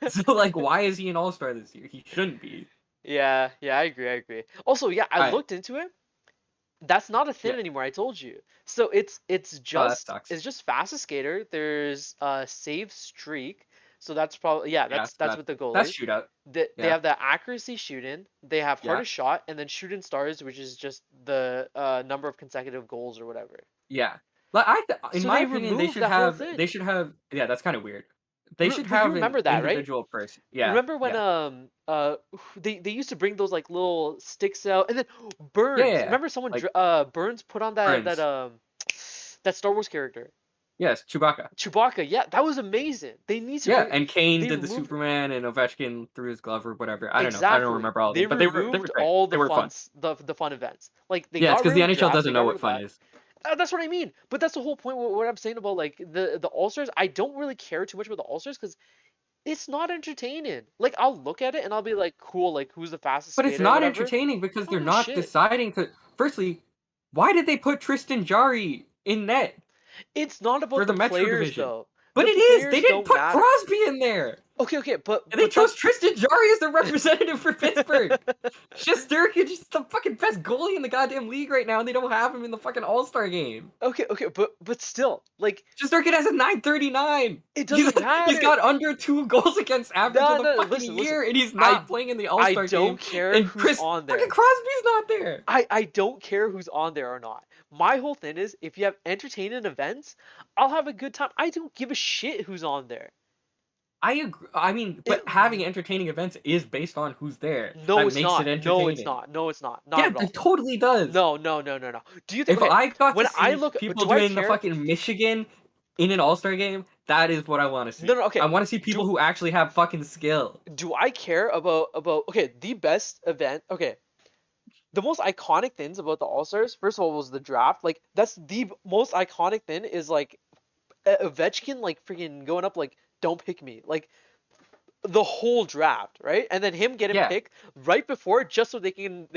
So like, why is he an all-star this year? He shouldn't be. Yeah. Yeah. I agree. I agree. Also, yeah, I All right. looked into it. That's not a Yeah. thing anymore. I told you. So it's Oh, that just sucks. it's just fastest skater. There's save streak. So that's probably yeah. Yeah. That's with the That's goalies. shootout. They Yeah. have the accuracy shooting. They have Yeah. hardest shot, and then shooting stars, which is just the number of consecutive goals or whatever. Yeah. Like in So my they opinion, removed that whole they thing. should have. Yeah, that's kind of weird. They should But you have an remember that, right? individual person. Yeah. Remember when Yeah. they used to bring those like little sticks out, and then Yeah. Burns. Yeah. Remember someone Like Burns put on Burns. that Star Wars character. Yes, Chewbacca. Chewbacca, yeah, that was amazing. They need to Yeah, bring. and Kane They did the removed Superman, and Ovechkin threw his glove or whatever. I don't know. I don't exactly. remember all of They them, but they removed were great. all They were fun. the fun events. Like they Yeah, it's got because rid the of the NHL draft. They doesn't know got rid what of fun that. is. That's what I mean. But that's the whole point. What I'm saying about like the All Stars. I don't really care too much about the All Stars because it's not entertaining. Like I'll look at it and I'll be like, cool. Like who's the fastest But it's skater, not whatever. entertaining because I don't they're give a not shit. deciding to. Firstly, why did they put Tristan Jarry in net It's not for about the the Metro players Division? though. But The it is. They players didn't don't put matter. Crosby in there. Okay, okay, And they but chose that's Tristan Jarry as the representative for Pittsburgh. Shesterkin is the fucking best goalie in the goddamn league right now, and they don't have him in the fucking All-Star game. okay, okay, but still, like Shesterkin has a 939. it He's doesn't he's matter. got under 2 goals against average No, of the no, fucking listen, listen. year, and he's I not playing in the I All-Star game. don't care And who's Chris on fucking there. Crosby's not there. I don't care who's on there or not. My whole thing is if you have entertaining events, I'll have a good time. I don't give a shit who's on there. I agree. I mean, It but having entertaining events is based on who's there. no, That it's makes it not. No, it's entertaining. not. No, it's not. Not Yeah, at it all. totally does. No, no, no, no, no. Do you think If okay, I got when to I see look people do I doing the care? fucking Michigan in an All-Star game, that is what I want to No, see. no, okay. I want to see people Do who actually have fucking skill. do I care about okay, the best event, okay. The most iconic things about the All-Stars, first of all, was the draft. Like that's the most iconic thing is like Ovechkin like freaking going up like don't pick me. Like the whole draft, right? And then him getting Yeah. picked right before just so they can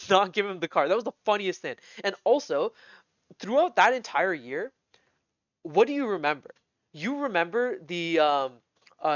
not give him the card. That was the funniest thing. And also, throughout that entire year, what do you remember? You remember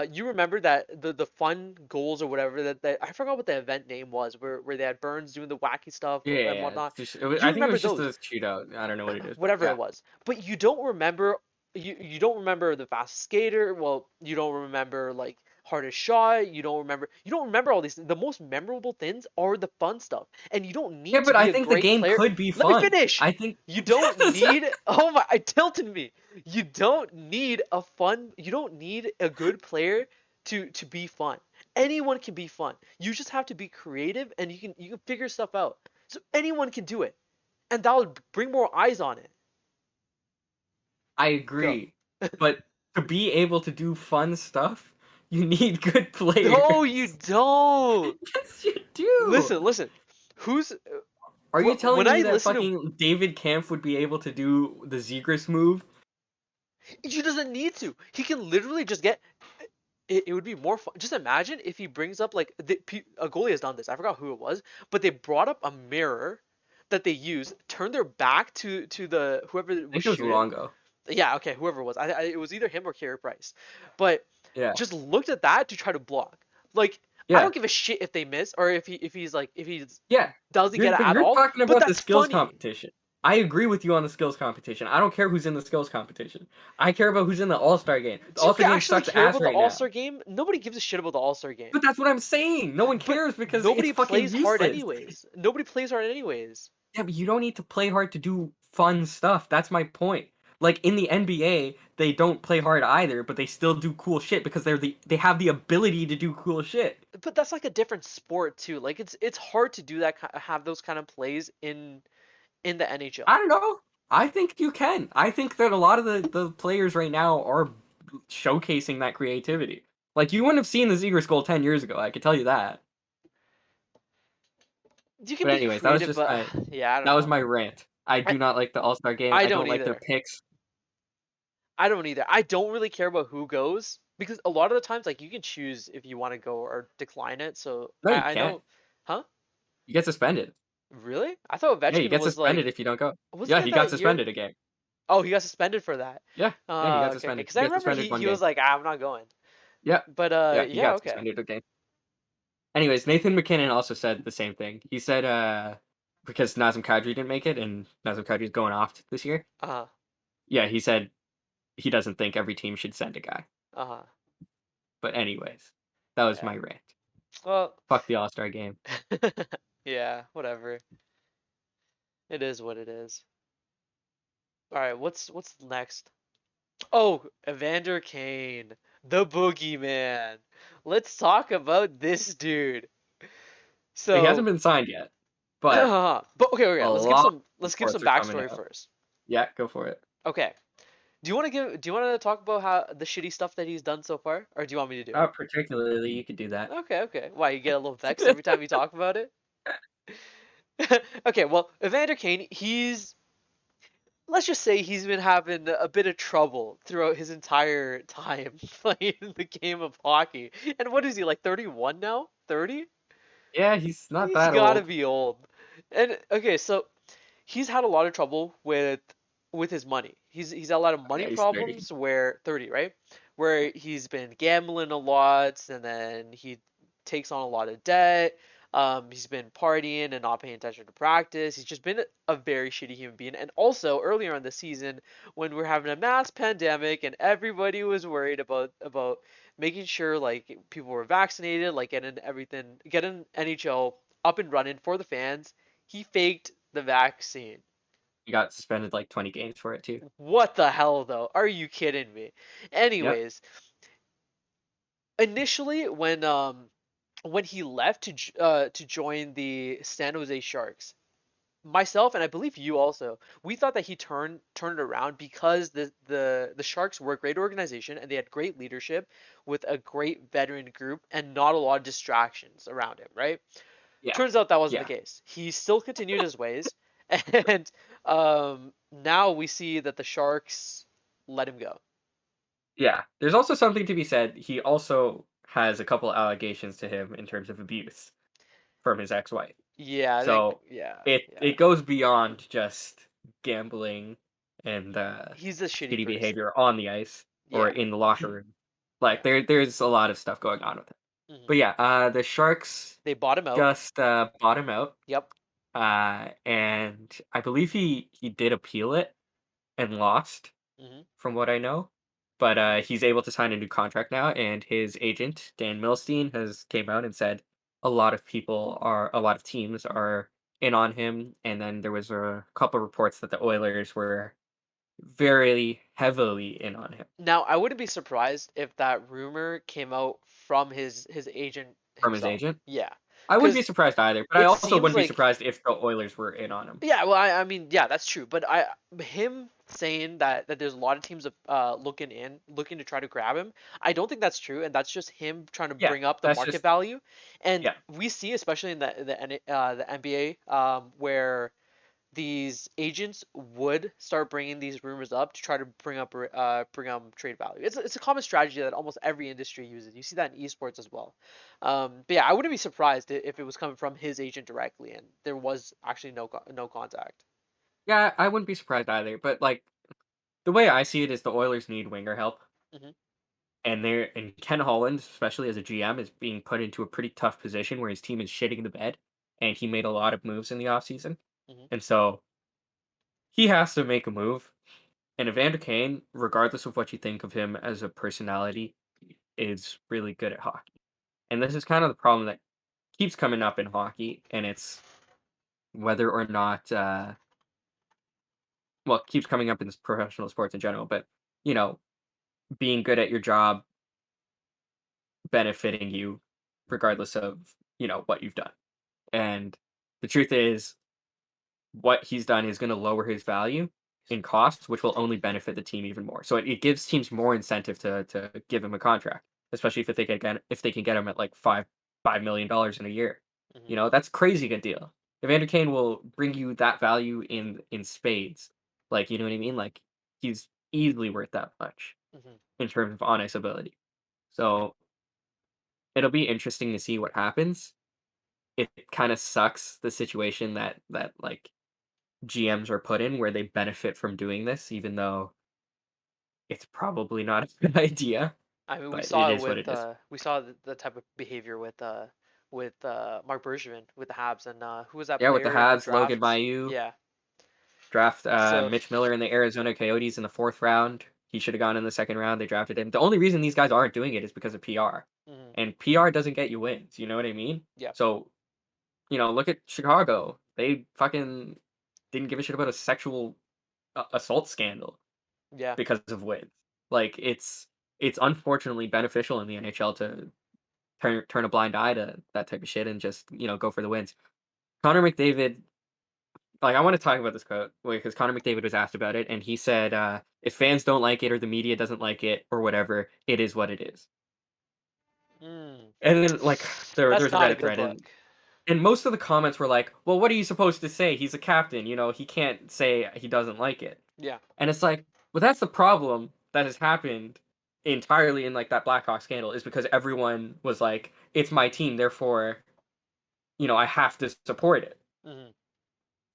you remember that the fun goals or whatever that I forgot what the event name was where they had Burns doing the wacky stuff and Yeah. whatnot. I You think it remember was just a those, shootout. I don't know what it is, but whatever yeah. it was, but you don't remember you don't remember the fast skater. Well, you don't remember like hardest shot. You don't remember all these. The most memorable things are the fun stuff, and you don't Yeah, need to but I be a think the great game player. could be Let me fun. finish. I think You don't need. Oh my! It tilted me. You don't need a fun. You don't need a good player to be fun. Anyone can be fun. You just have to be creative, and you can figure stuff out. So anyone can do it, and that'll bring more eyes on it. I Go. agree. But to be able to do fun stuff, you need good No, you players. don't. Yes, you do. Listen, listen. Who's Are you telling when me I that listen to fucking David Kampf would be able to do the Zegras move? he doesn't need to. He can literally just get it would be more fun. Just imagine if he brings up like a goalie has done this. I forgot who it was, but they brought up a mirror that they use, turned their back to the whoever I was think it was shooting. Luongo. Yeah, okay, whoever it was. It was either him or Carey Price, but Yeah. just looked at that to try to block. Like I Yeah. don't give a shit if they miss or if he Yeah. doesn't get it But at you're all. talking But about the that's skills funny. competition. I agree with you on the skills competition. I don't care who's in the skills competition. I care about who's in the All-Star game. The Do All-Star you game actually sucks care ass about the right All now. Star game? Nobody gives a shit about the All Star game. But that's what I'm saying. No one But cares because it's nobody fucking plays hard useless. anyways. Nobody plays hard anyways. Yeah, but you don't need to play hard to do fun stuff. That's my point. Like in the NBA, they don't play hard either, but they still do cool shit because they have the ability to do cool shit. But that's like a different sport too. Like it's hard to do that have those kind of plays in the I NHL. don't know. I think you can. I think that a lot of the players right now are showcasing that creativity. Like you wouldn't have seen the Zegers goal 10 years ago. I can tell you that. You can But be anyways, that was creative, just but my yeah, I don't that was know. my rant. I I do not like the All-Star game. I I don't don't like their either. picks. I don't either. I don't really care about who goes because a lot of the times, like you can choose if you want to go or decline it. So No, you I can't. know, huh? You get suspended. Really? I thought Yeah, you Ovechkin get was suspended like, if you don't go. wasn't Yeah, it he got that year? suspended a game. Oh, he got suspended for that. Yeah, yeah, he got Okay, okay. suspended. Because He I got remember suspended he 1 he game. was like, ah, I'm not going. Yeah, But yeah, he yeah, got okay. suspended a game. Anyways, Nathan McKinnon also said the same thing. He said, because Nazem Kadri didn't make it and Nazem Kadri's going off this year. Uh-huh. Yeah, he said he doesn't think every team should send a guy. Uh-huh. But anyways, that was Yeah. my rant. Well, Fuck the All-Star game. yeah, whatever. It is what it is. All right, what's next? Oh, Evander Kane, the boogeyman. Let's talk about this dude. He hasn't So, been signed yet, but but okay, okay, a let's give lot some of let's give some reports are coming backstory out. first. Yeah, go for it. Okay. Do you want to talk about how the shitty stuff that he's done so far, or do you want me to do it? Not particularly, you could do that. Okay, okay. Why, you get a little vexed every time you talk about it? Okay, well, Evander Kane, he's let's just say he's been having a bit of trouble throughout his entire time playing the game of hockey. And what is he, like 31 now? 30? Yeah, he's not He's that gotta old. be old. And okay, so he's had a lot of trouble with his money. He's had a lot of money Yeah, he's 30. problems where 30, right? Where he's been gambling a lot and then he takes on a lot of debt. He's been partying and not paying attention to practice. He's just been a very shitty human being. And also earlier in the season, when we're having a mass pandemic and everybody was worried about making sure like people were vaccinated, like getting NHL up and running for the fans, he faked the vaccine. He got suspended like 20 games for it too. What the hell, though? Are you kidding me? Yep. Anyways, initially when he left to join the San Jose Sharks, myself and I believe you also, we thought that he turned it around because the Sharks were a great organization and they had great leadership with a great veteran group and not a lot of distractions around him, right? Yeah. Turns out that wasn't the Yeah. case. He still continued his ways, and now we see that the Sharks let him go. Yeah. There's also something to be said. He also has a couple allegations to him in terms of abuse from his ex-wife. Yeah, I think So yeah, it yeah. goes beyond just gambling and He's a shitty shitty person. behavior on the ice or Yeah, in the locker room. Like yeah. there's a lot of stuff going on with it. Hmm. But yeah, the Sharks They bought him out. just bought him out. Yep. And I believe he did appeal it and lost, Hmm. from what I know. But he's able to sign a new contract now, and his agent Dan Milstein has came out and said a lot of teams are in on him. And then there was a couple reports that the Oilers were very heavily in on him Now, I wouldn't be surprised if that rumor came out from his agent from his himself. agent. Yeah, I wouldn't be because surprised either, but I it also seems wouldn't be like surprised if the Oilers were in on him. yeah, well, I mean, yeah, that's true. But him saying that there's a lot of teams looking to try to grab him. I don't think that's true, and that's just him trying to Yeah, bring up the that's market just value. And yeah, we see, especially in the NBA, where these agents would start bringing these rumors up to try to bring trade value. It's a common strategy that almost every industry uses. You see that in esports as well. But yeah, I wouldn't be surprised if it was coming from his agent directly and there was actually no contact. yeah. I wouldn't be surprised either. But like the way I see it is the Oilers need winger help. Hmm. And Ken Holland, especially as a GM, is being put into a pretty tough position where his team is shitting the bed, and he made a lot of moves in the offseason. Hmm. And so he has to make a move. And Evander Kane, regardless of what you think of him as a personality, is really good at hockey. And this is kind of the problem that keeps coming up in hockey, and it's whether or not, well, it keeps coming up in professional sports in general, but, you know, being good at your job benefiting you regardless of, what you've done. And the truth is, what he's done is going to lower his value in costs, which will only benefit the team even more. So it gives teams more incentive to give him a contract, especially if they can get him at like $5 million in a year. Hmm. That's crazy good deal. Evander Kane will bring you that value in spades. Like, you know what I mean? Like, he's easily worth that much Hmm. in terms of on ice ability. So it'll be interesting to see what happens. It kind of sucks the situation that like GMs are put in where they benefit from doing this, even though it's probably not a good idea. I mean, we But it saw it is what with it is. we saw the type of behavior with Mark Bergevin with the Habs, and who was that Yeah, with the player in the Habs, Logan draft? Mailloux, Yeah. draft So, Mitch Miller in the Arizona Coyotes in the fourth round. He should have gone in the second round. They drafted him. The only reason these guys aren't doing it is because of PR, mhm, and PR doesn't get you wins. You know what I mean? yeah, So look at Chicago. They fucking didn't give a shit about a sexual assault scandal yeah, because of wins. Like it's unfortunately beneficial in the NHL to turn a blind eye to that type of shit and just go for the wins. Connor McDavid, like I want to talk about this quote because Connor McDavid was asked about it and he said, "If fans don't like it or the media doesn't like it or whatever, it is what it is." mm, And then like there's that's a not a Reddit good thread look. and most of the comments were like, "Well, what are you supposed to say? He's a captain. He can't say he doesn't like it." Yeah, And it's like, well, that's the problem that has happened entirely in like that Blackhawks scandal is because everyone was like, it's my team, therefore, I have to support it. hmm,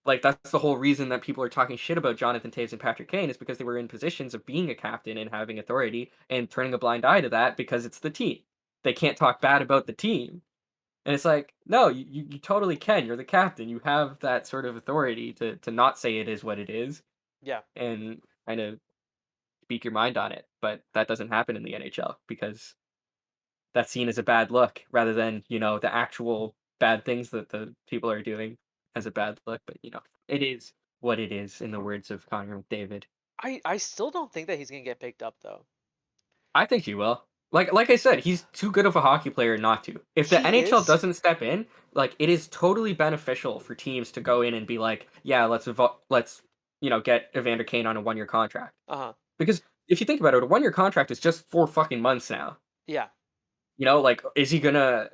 Like that's the whole reason that people are talking shit about Jonathan Taves and Patrick Kane is because they were in positions of being a captain and having authority and turning a blind eye to that because it's the team. They can't talk bad about the team. And it's like, no, you totally can. You're the captain. You have that sort of authority to not say it is what it is yeah, and kind of speak your mind on it, but that doesn't happen in the NHL because that's seen as a bad look rather than, the actual bad things that the people are doing as a bad look, but it is what it is in the words of Connor McDavid. I still don't think that he's gonna get picked up though. I think he will. Like I said, he's too good of a hockey player not to. If the He NHL is. doesn't step in, like it is totally beneficial for teams to go in and be like, yeah, let's get Evander Kane on a 1-year contract. Uh-huh. Because if you think about it, a 1-year contract is just 4 fucking months now. Yeah, Like, is he gonna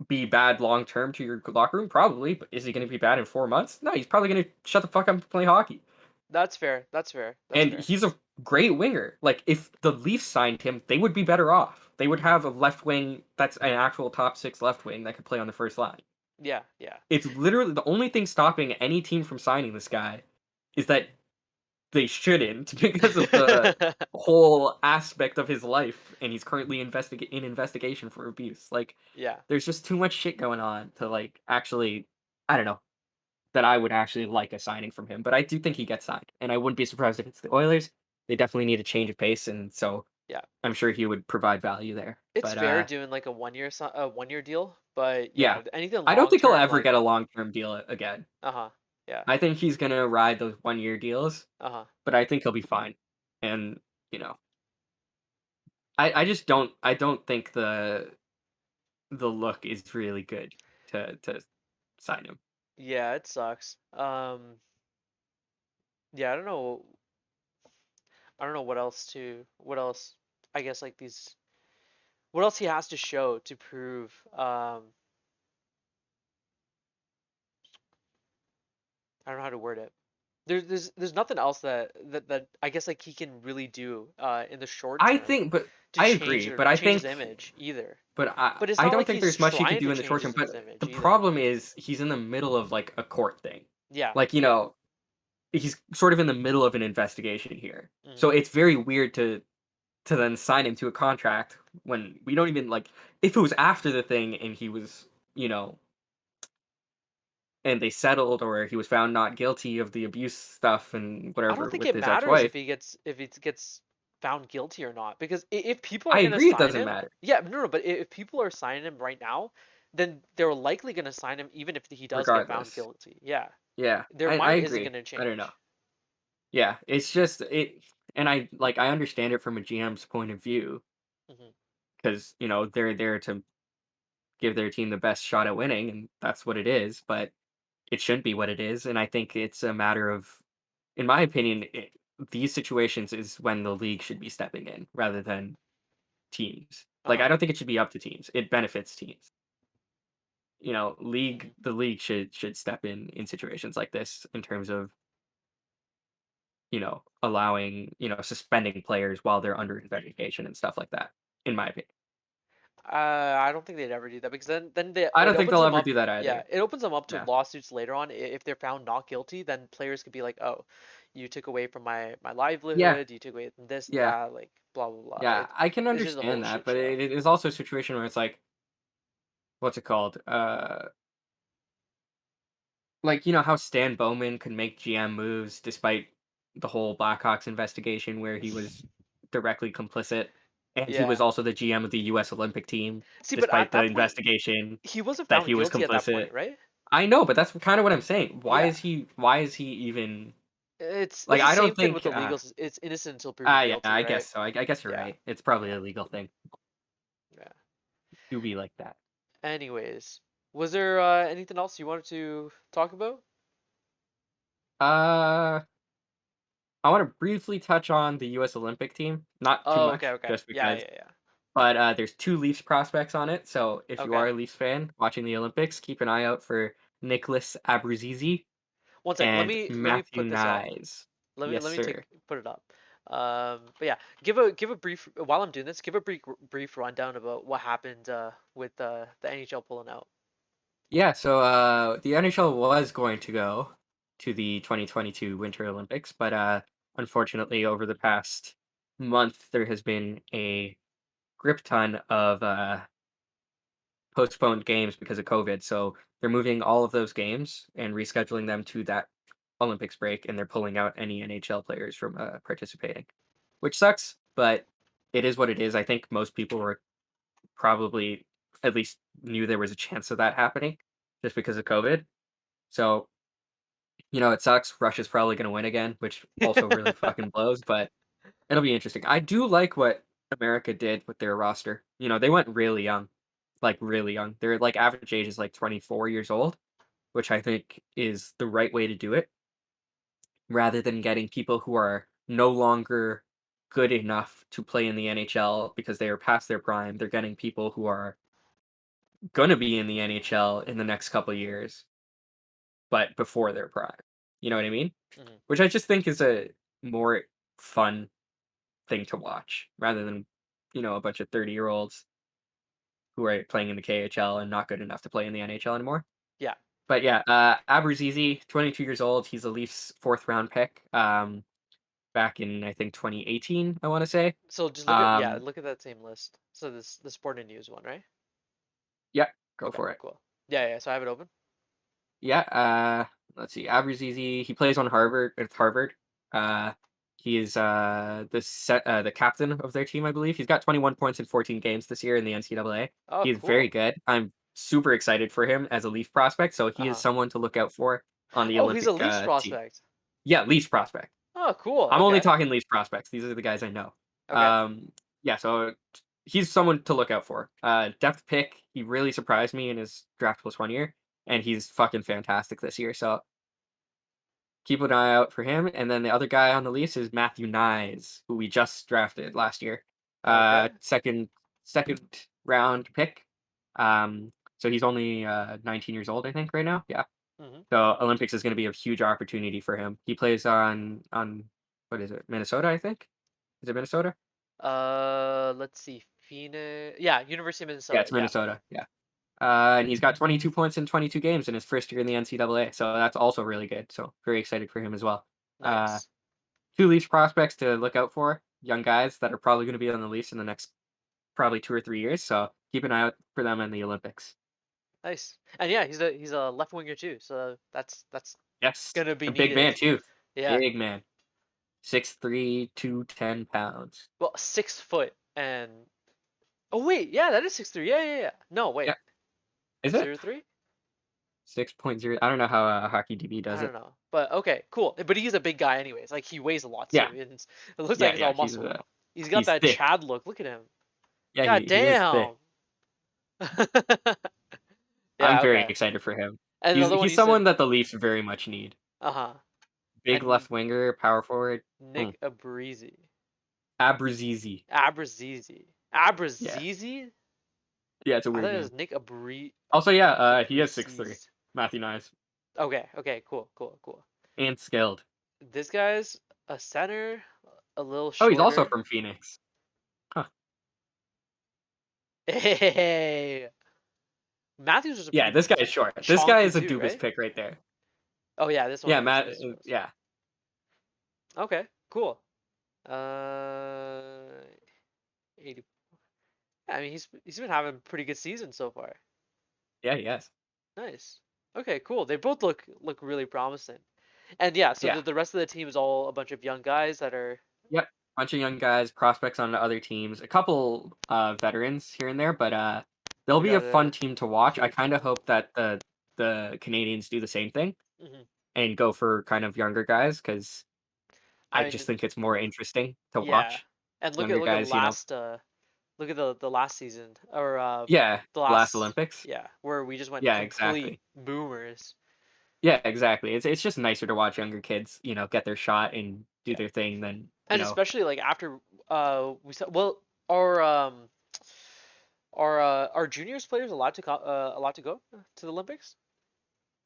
be bad long term to your locker room? Probably, but is he gonna be bad in 4 months? No, he's probably gonna shut the fuck up and play hockey. that's fair. That's fair. That's And fair. he's a great winger. Like, if the Leafs signed him, they would be better off. They would Hmm. have a left wing that's an actual top 6 left wing that could play on the first line. Yeah, yeah. It's literally the only thing stopping any team from signing this guy is that they shouldn't because of the whole aspect of his life, and he's currently in investigation for abuse. Like, Yeah. there's just too much shit going on to like actually, I don't know, that I would actually like a signing from him. But I do think he gets signed, and I wouldn't be surprised if it's the Oilers. They definitely need a change of pace, and so Yeah. I'm sure he would provide value there. It's But fair doing like a 1 year deal, but yeah, yeah, anything I don't long think he'll term ever like get a long term deal again. uh-huh. Yeah. I think he's gonna ride those 1-year deals, Uh-huh. but I think he'll be fine. And you know, I just don't think the look is really good to sign him. Yeah, it sucks. Yeah, I don't know what else I guess like these what else he has to show to prove I don't know how to word it. There's nothing else that I guess like he can really do in the short I term think, but to I agree, but I change his think, image either. but But it's I not don't like think he's there's much he could trying do to in the change short term. his But image the either. problem is he's in the middle of like a court thing. Yeah. Like he's sort of in the middle of an investigation here. Hmm. So it's very weird to then sign him to a contract when we don't even like if it was after the thing and he was you know and they settled or he was found not guilty of the abuse stuff and I don't whatever think with it his matters ex-wife. if he gets found guilty or not because if people I are gonna agree it sign doesn't him, matter yeah, no, but if people are signing him right now, then they're likely gonna sign him even if he does get found regardless. guilty. Yeah, Yeah, their I mind isn't agree. gonna I don't know. change. Yeah, it's just it, and I understand it from a GM's point of view Hmm. because they're there to give their team the best shot at winning, and that's what it is. But it shouldn't be what it is, and I think it's a matter of, in my opinion, these situations is when the league should be stepping in rather than teams. Like I Uh-huh. don't think it should be up to teams. It benefits teams. the league should step in situations like this in terms of allowing suspending players while they're under investigation and stuff like that. In my opinion, I don't think they'd ever do that because I it don't think opens they'll them ever up. do that Yeah, either. it opens them up to Yeah, lawsuits later on. If they're found not guilty, then players could be like, "Oh, you took away from my yeah, livelihood. You took away from this and yeah, that. Like blah blah blah." yeah. I can It's just a whole understand that, shit but show. it is also a situation where it's like, what's it called? Like, how Stan Bowman could make GM moves despite the whole Blackhawks investigation where he was directly complicit, and he was Yeah. also the GM of the US Olympic team See, but despite at the that point, investigation he wasn't that found he was guilty at that complicit. point, right? I know, but that's kind of what I'm saying. Yeah. Why is he even It's like, the I same don't thing with think the legals. It's innocent until proven yeah, guilty, I guess right? so. I guess you're Yeah. right. It's probably Yeah. a legal thing. Yeah. Do be like that. Anyways, was there anything else you wanted to talk about? Uh I want to briefly touch on the US Olympic team. Not too Oh, okay, much, okay. just Yeah, because. yeah, yeah. But there's two Leafs prospects on it, so if you Okay. are a Leafs fan watching the Olympics, keep an eye out for Nicholas Abruzzese One sec. Let and me Matthew put this up. Nyes. Let Yes, me sir. take put it up. But yeah, give a brief while I'm doing this. Give a brief rundown about what happened with the NHL pulling out. Yeah, so the NHL was going to go to the 2022 Winter Olympics, but unfortunately, over the past month, there has been a grip ton of postponed games because of COVID. So they're moving all of those games and rescheduling them to that Olympics break, and they're pulling out any NHL players from participating, which sucks, but it is what it is. I think most people were probably at least knew there was a chance of that happening just because of COVID. So, it sucks. Russia's probably going to win again, which also really fucking blows, but it'll be interesting. I do like what America did with their roster. They went really young, like really young. Their like average age is like 24 years old, which I think is the right way to do it, rather than getting people who are no longer good enough to play in the NHL because they are past their prime. They're getting people who are going to be in the NHL in the next couple years, but before their prime. You know what I mean? Mhm. Which I just think is a more fun thing to watch rather than, a bunch of 30-year-olds who are playing in the KHL and not good enough to play in the NHL anymore. Yeah. But yeah, Abruzzese, 22 years old. He's a Leafs fourth round pick. Back in I think 2018, I want to say. So just Um, look at that same list. So this the Sport and News one, right? yeah, go Okay, for it. cool. Yeah, yeah. So I have it open. Yeah, let's see. Abruzzese, he plays on Harvard at Harvard. Uh, he is the captain of their team, I believe. He's got 21 points in 14 games this year in the NCAA. Oh, He is very cool. good. I'm super excited for him as a Leaf prospect, so he is Uh-huh. someone to look out for on the Oh, he's a Olympic Leafs team. prospect. Yeah, Leafs prospect. Oh, cool. I'm only Okay. talking Leafs prospects. These are the guys I know. Okay. Um, yeah, so he's someone to look out for. Depth pick. He really surprised me in his draft plus 1 year, and he's fucking fantastic this year. So keep an eye out for him. And then the other guy on the Leafs is Matthew Nyes, who we just drafted last year. Okay. Second round pick. So he's only 19 years old, I think, right now. Yeah. Mm-hmm. So Olympics is going to be a huge opportunity for him. He plays on what is it, Minnesota? I think. Is it Minnesota? Let's see. Phoenix. Yeah, University of Yeah, Minnesota. it's Yeah. Minnesota. Yeah. And he's got 22 points in 22 games in his first year in the NCAA. So that's also really good. So very excited for him as well. Uh, Nice. Two Leafs prospects to look out for, young guys that are probably going to be on the Leafs in the next probably 2 or 3 years. So keep an eye out for them in the Olympics. Nice. And yeah, he's a left winger too. So that's Yes, gonna be a big needed. man too. Yeah. Big man, 6'3", 210 pounds. Well, 6 foot and oh wait, yeah, that is 6'3". Yeah, yeah, yeah. No, Yeah, wait. is it 0'3"? 6.0? I don't know how Hockey DB I does don't it. know. But okay, cool. But he's a big guy anyways. Like he weighs a lot too. Yeah, And it looks like yeah, it's yeah. all muscle. He's got He's that thick. Chad look. Look at him. Yeah, God he is thick. damn. I'm Yeah, very okay. excited for him. And He's another one he's he's someone in that the Leafs very much need. uh-huh. Big And left winger, power forward. Mm. Nick Abrizi. Abruzzese. Abrazizi. Yeah. Abrazizi? Yeah, it's a I thought weird it name. was Nick Also, yeah, he is 6'3", Abrisis. Matthew Nyes, Okay, okay, cool, cool, cool. and skilled. This guy's a center, a little Oh, he's also shorter. from Phoenix. Huh. Hey, Matthews was a Yeah, pretty this guy is short. This guy chonky is a too, Dubas right? pick right there. Oh yeah, this one Yeah, is. Matt. This one is. Yeah, Okay, cool. Uh, 80. I mean, he's been having a pretty good season so far. yeah, he has. Nice. Okay, cool. They both look really promising. And yeah, so Yeah, the rest of the team is all a bunch of young guys that are yep. Bunch of young guys, prospects on the other teams, a couple veterans here and there, but they'll we be a got fun team to watch. I kind of hope that the Canadians do the same thing mhm. and go for kind of younger guys because I I just mean, think it's more interesting to yeah. watch And younger look at guys. You know, last look at the last season or yeah, the the last last Olympics. yeah, where we just went Yeah, complete exactly. boomers. Yeah, exactly. It's just nicer to watch younger kids, get their shot and do Yeah. their thing than, And especially like after we saw well our are juniors players allowed to allowed to go to the Olympics?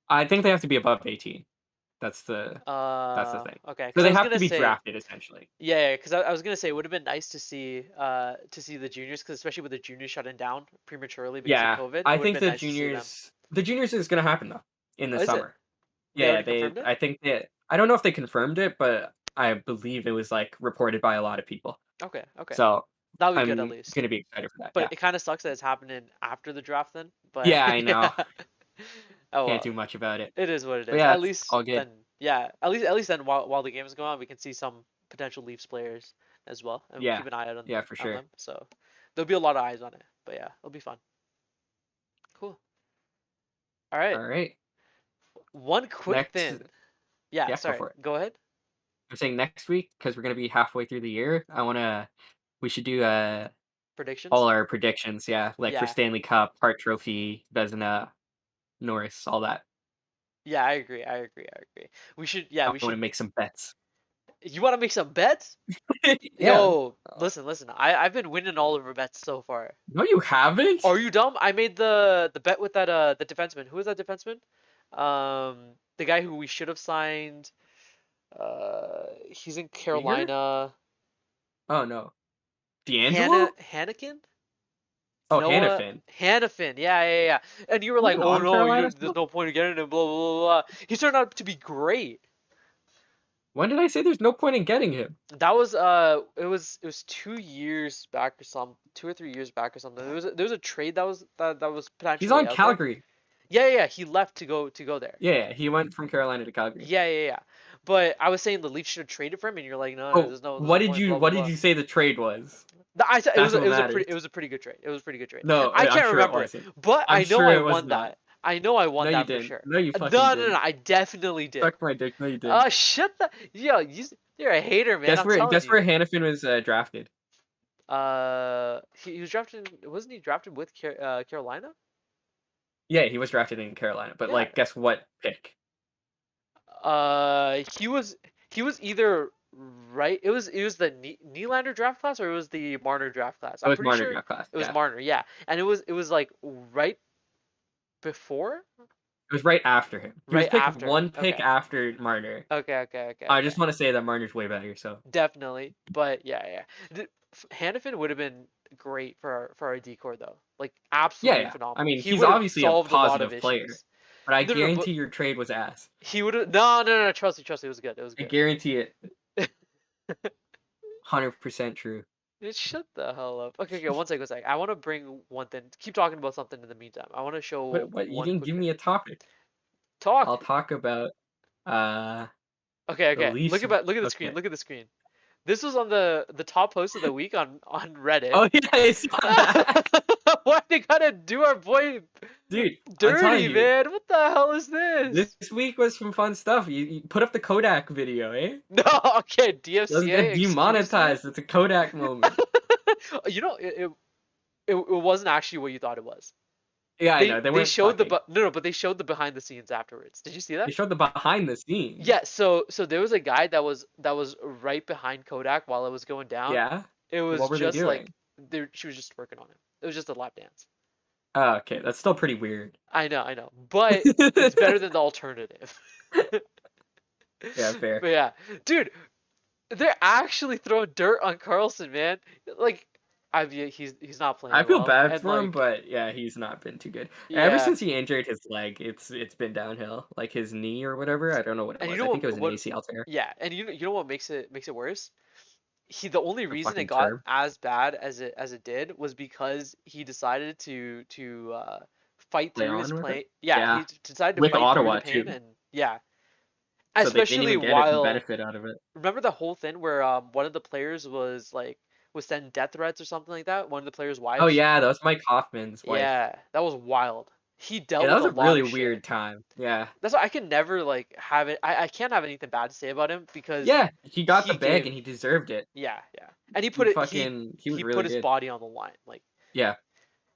I think they have to be above 18. That's the thing. Okay, So because I they was have to gonna be say drafted essentially. yeah, because I was gonna say it would have been nice to see the juniors, because especially with the juniors shutting down prematurely because of Yeah, COVID, it I would have think been nice to see them. the juniors is gonna happen though in the Oh, is it? summer. They Yeah, already confirmed it? I think that I don't know if they confirmed it, but I believe it was like reported by a lot of people. Okay, okay, So that would be good at I'm least. gonna be excited for that. But Yeah. it kind of sucks that it's happening after the draft then. But Yeah, I know. yeah. Oh Can't well, do much about it. it is what it But is. yeah, At it's least all good. then, yeah. At least then, while the game is going on, we can see some potential Leafs players as well, and we'll Yeah. keep an eye out Yeah, for on sure. them. So there'll be a lot of eyes on it. But yeah, it'll be fun. Cool. All right. All right. One quick Next, thing. Yeah. yeah, go Sorry. for it. Go ahead. I'm saying next week because we're gonna be halfway through the year. We should do all Predictions. our predictions. Yeah, like for Yeah. Stanley Cup, Hart Trophy, Vezina, Norris, all that. Yeah. I agree. I agree. I agree. We should. Yeah. I We want to should. make some bets. You want to make some bets? Yeah. Yo, listen. I've been winning all of our bets so far. No, you haven't. Are you dumb? I made the bet with that the defenseman. Who is that defenseman? The guy who we should have signed. He's in Bigger? Carolina. Oh no, D'Angelo? Hannikin? Oh, Noah Hannafin. Hannafin. Yeah, yeah, yeah. And you were He's like, in "Oh on no, Carolina there's still. no point in getting him." Blah blah blah blah. He turned out to be great. When did I say there's no point in getting him? That was it was 2 years back or some 2 or 3 years back or something. There was a trade that was He's potentially on out there. Calgary. Yeah, yeah, yeah. He left to go there. Yeah, he went from Carolina to Calgary. Yeah, yeah, yeah. But I was saying the Leafs should have traded for him, and you're like, no, no, Oh, there's no point. Blah blah what did blah. you say the trade was? I said That's what it matters. was a pretty good trade. It was a pretty good trade. No, I I'm can't sure it remember it, wasn't. but I'm I know sure I it was won not. that. I know I No, won you that for didn't. sure. No, you fucking No, no, no, didn't. I definitely did. Suck my dick. No, you didn't. Shut the yo, you're a hater, man. I'm telling Guess where you. Hannafin was drafted? He was drafted. Wasn't he drafted with Carolina? Yeah, he was drafted in Carolina, but Yeah. like, guess what pick? He was either right. It was the Nylander draft class, or it was the Marner draft class. It I'm was pretty Marner sure draft class. it was Yeah, Marner. Yeah, and it was like right before, it was right after him. He was right picked after. one pick Okay, after Marner. okay, okay, okay, I okay. just want to say that Marner's way better. So Definitely, but yeah, yeah. Hannafin would have been great for our decor though. Like yeah, absolutely yeah. I phenomenal. mean, He he's would have obviously a solved a lot of positive player, issues. but I No, no, no, but guarantee your trade was ass. he would have. No, no, no, no. Trust me. It was good. It was I good. guarantee it. 100% true. Shut the hell up. Okay, okay, one sec. I want to bring one thing. Keep talking about something in the meantime. I want to show What? You one didn't quick give thing. me a topic. Talk. I'll talk about uh Okay, the okay. Leafs. Look at the screen. Okay. Look at the screen. This was on the top post of the week on Reddit. Oh yeah, I saw that. Why they gotta do our boy Dude, I'm telling dirty, you, man? What the hell is this this? week was some fun stuff. You put up the Kodak video, eh? No, okay, Let's DFCA, get excuse me. demonetized. It's a Kodak moment. You know, it wasn't actually what you thought it was. Yeah, I know. They They weren't showed the fucking. no, no, but they showed the behind the scenes afterwards. Did you see They that? showed the behind the scenes. Yeah, so there was a guy that was right behind Kodak while it was going down. Yeah. It was What were they just like doing? she was just working on him. It was just a lap dance. Oh, okay, that's still pretty weird. I know, but it's better than the alternative. Yeah, fair. But yeah, dude, they're actually throwing dirt on Karlsson, man. Like, he's not I playing feel well, bad and for him, like, but yeah, he's not been too good. Ever yeah, since he injured his leg, it's been downhill. Like his knee or whatever. I don't know what it and you was. know I think it was an what, ACL tear. yeah, and you know what makes it worse? The only The reason it fucking got term. as bad as it did was because he decided to fight Play through his on with it. pain. Yeah, Yeah, decided to with fight through the Ottawa pain, too. and yeah, So they didn't especially even get it the while benefit out of it. remember the whole thing where one of the players was sending death threats or something like that. One of the players' Oh wives. yeah, that was Mike Hoffman's wife. Yeah, that was wild. He Yeah, dealt that with was a a lot really of shit. weird time. Yeah. That's why I can never like have it. I can't have anything bad to say about him because Yeah, he got the he bag gave. and he deserved it. Yeah, yeah, and he He put it. fucking he was He really put his good. body on the line. Like Yeah.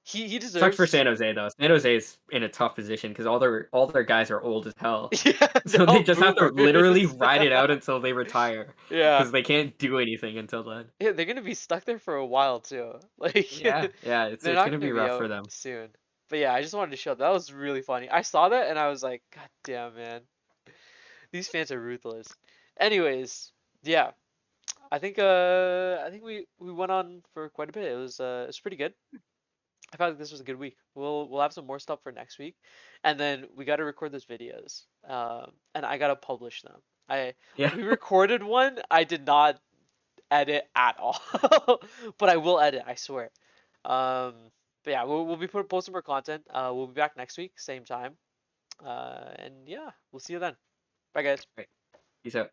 he Sucks for deserves. San Jose though. San Jose is in a tough position because all their guys are old as hell. Yeah, So they're they all just have to literally boomers. ride it out until they retire Yeah. because they can't do anything until then. Yeah, they're gonna be stuck there for a while too. Like Yeah, yeah, it's they're it's not gonna gonna be be rough for out them. soon. But yeah, I just wanted to show that was really funny. I saw that and I was like, God damn, man, these fans are ruthless. Anyways, yeah, I think we went on for quite a bit. It was pretty good. I felt like this was a good week. We'll have some more stuff for next week, and then we got to record those videos. And I gotta publish them. I Yeah. We recorded one. I did not edit at all, but I will edit. I swear. Um, but yeah, we'll be posting more content. We'll be back next week, same time. And yeah, we'll see you then. Bye, guys. Right. Peace out.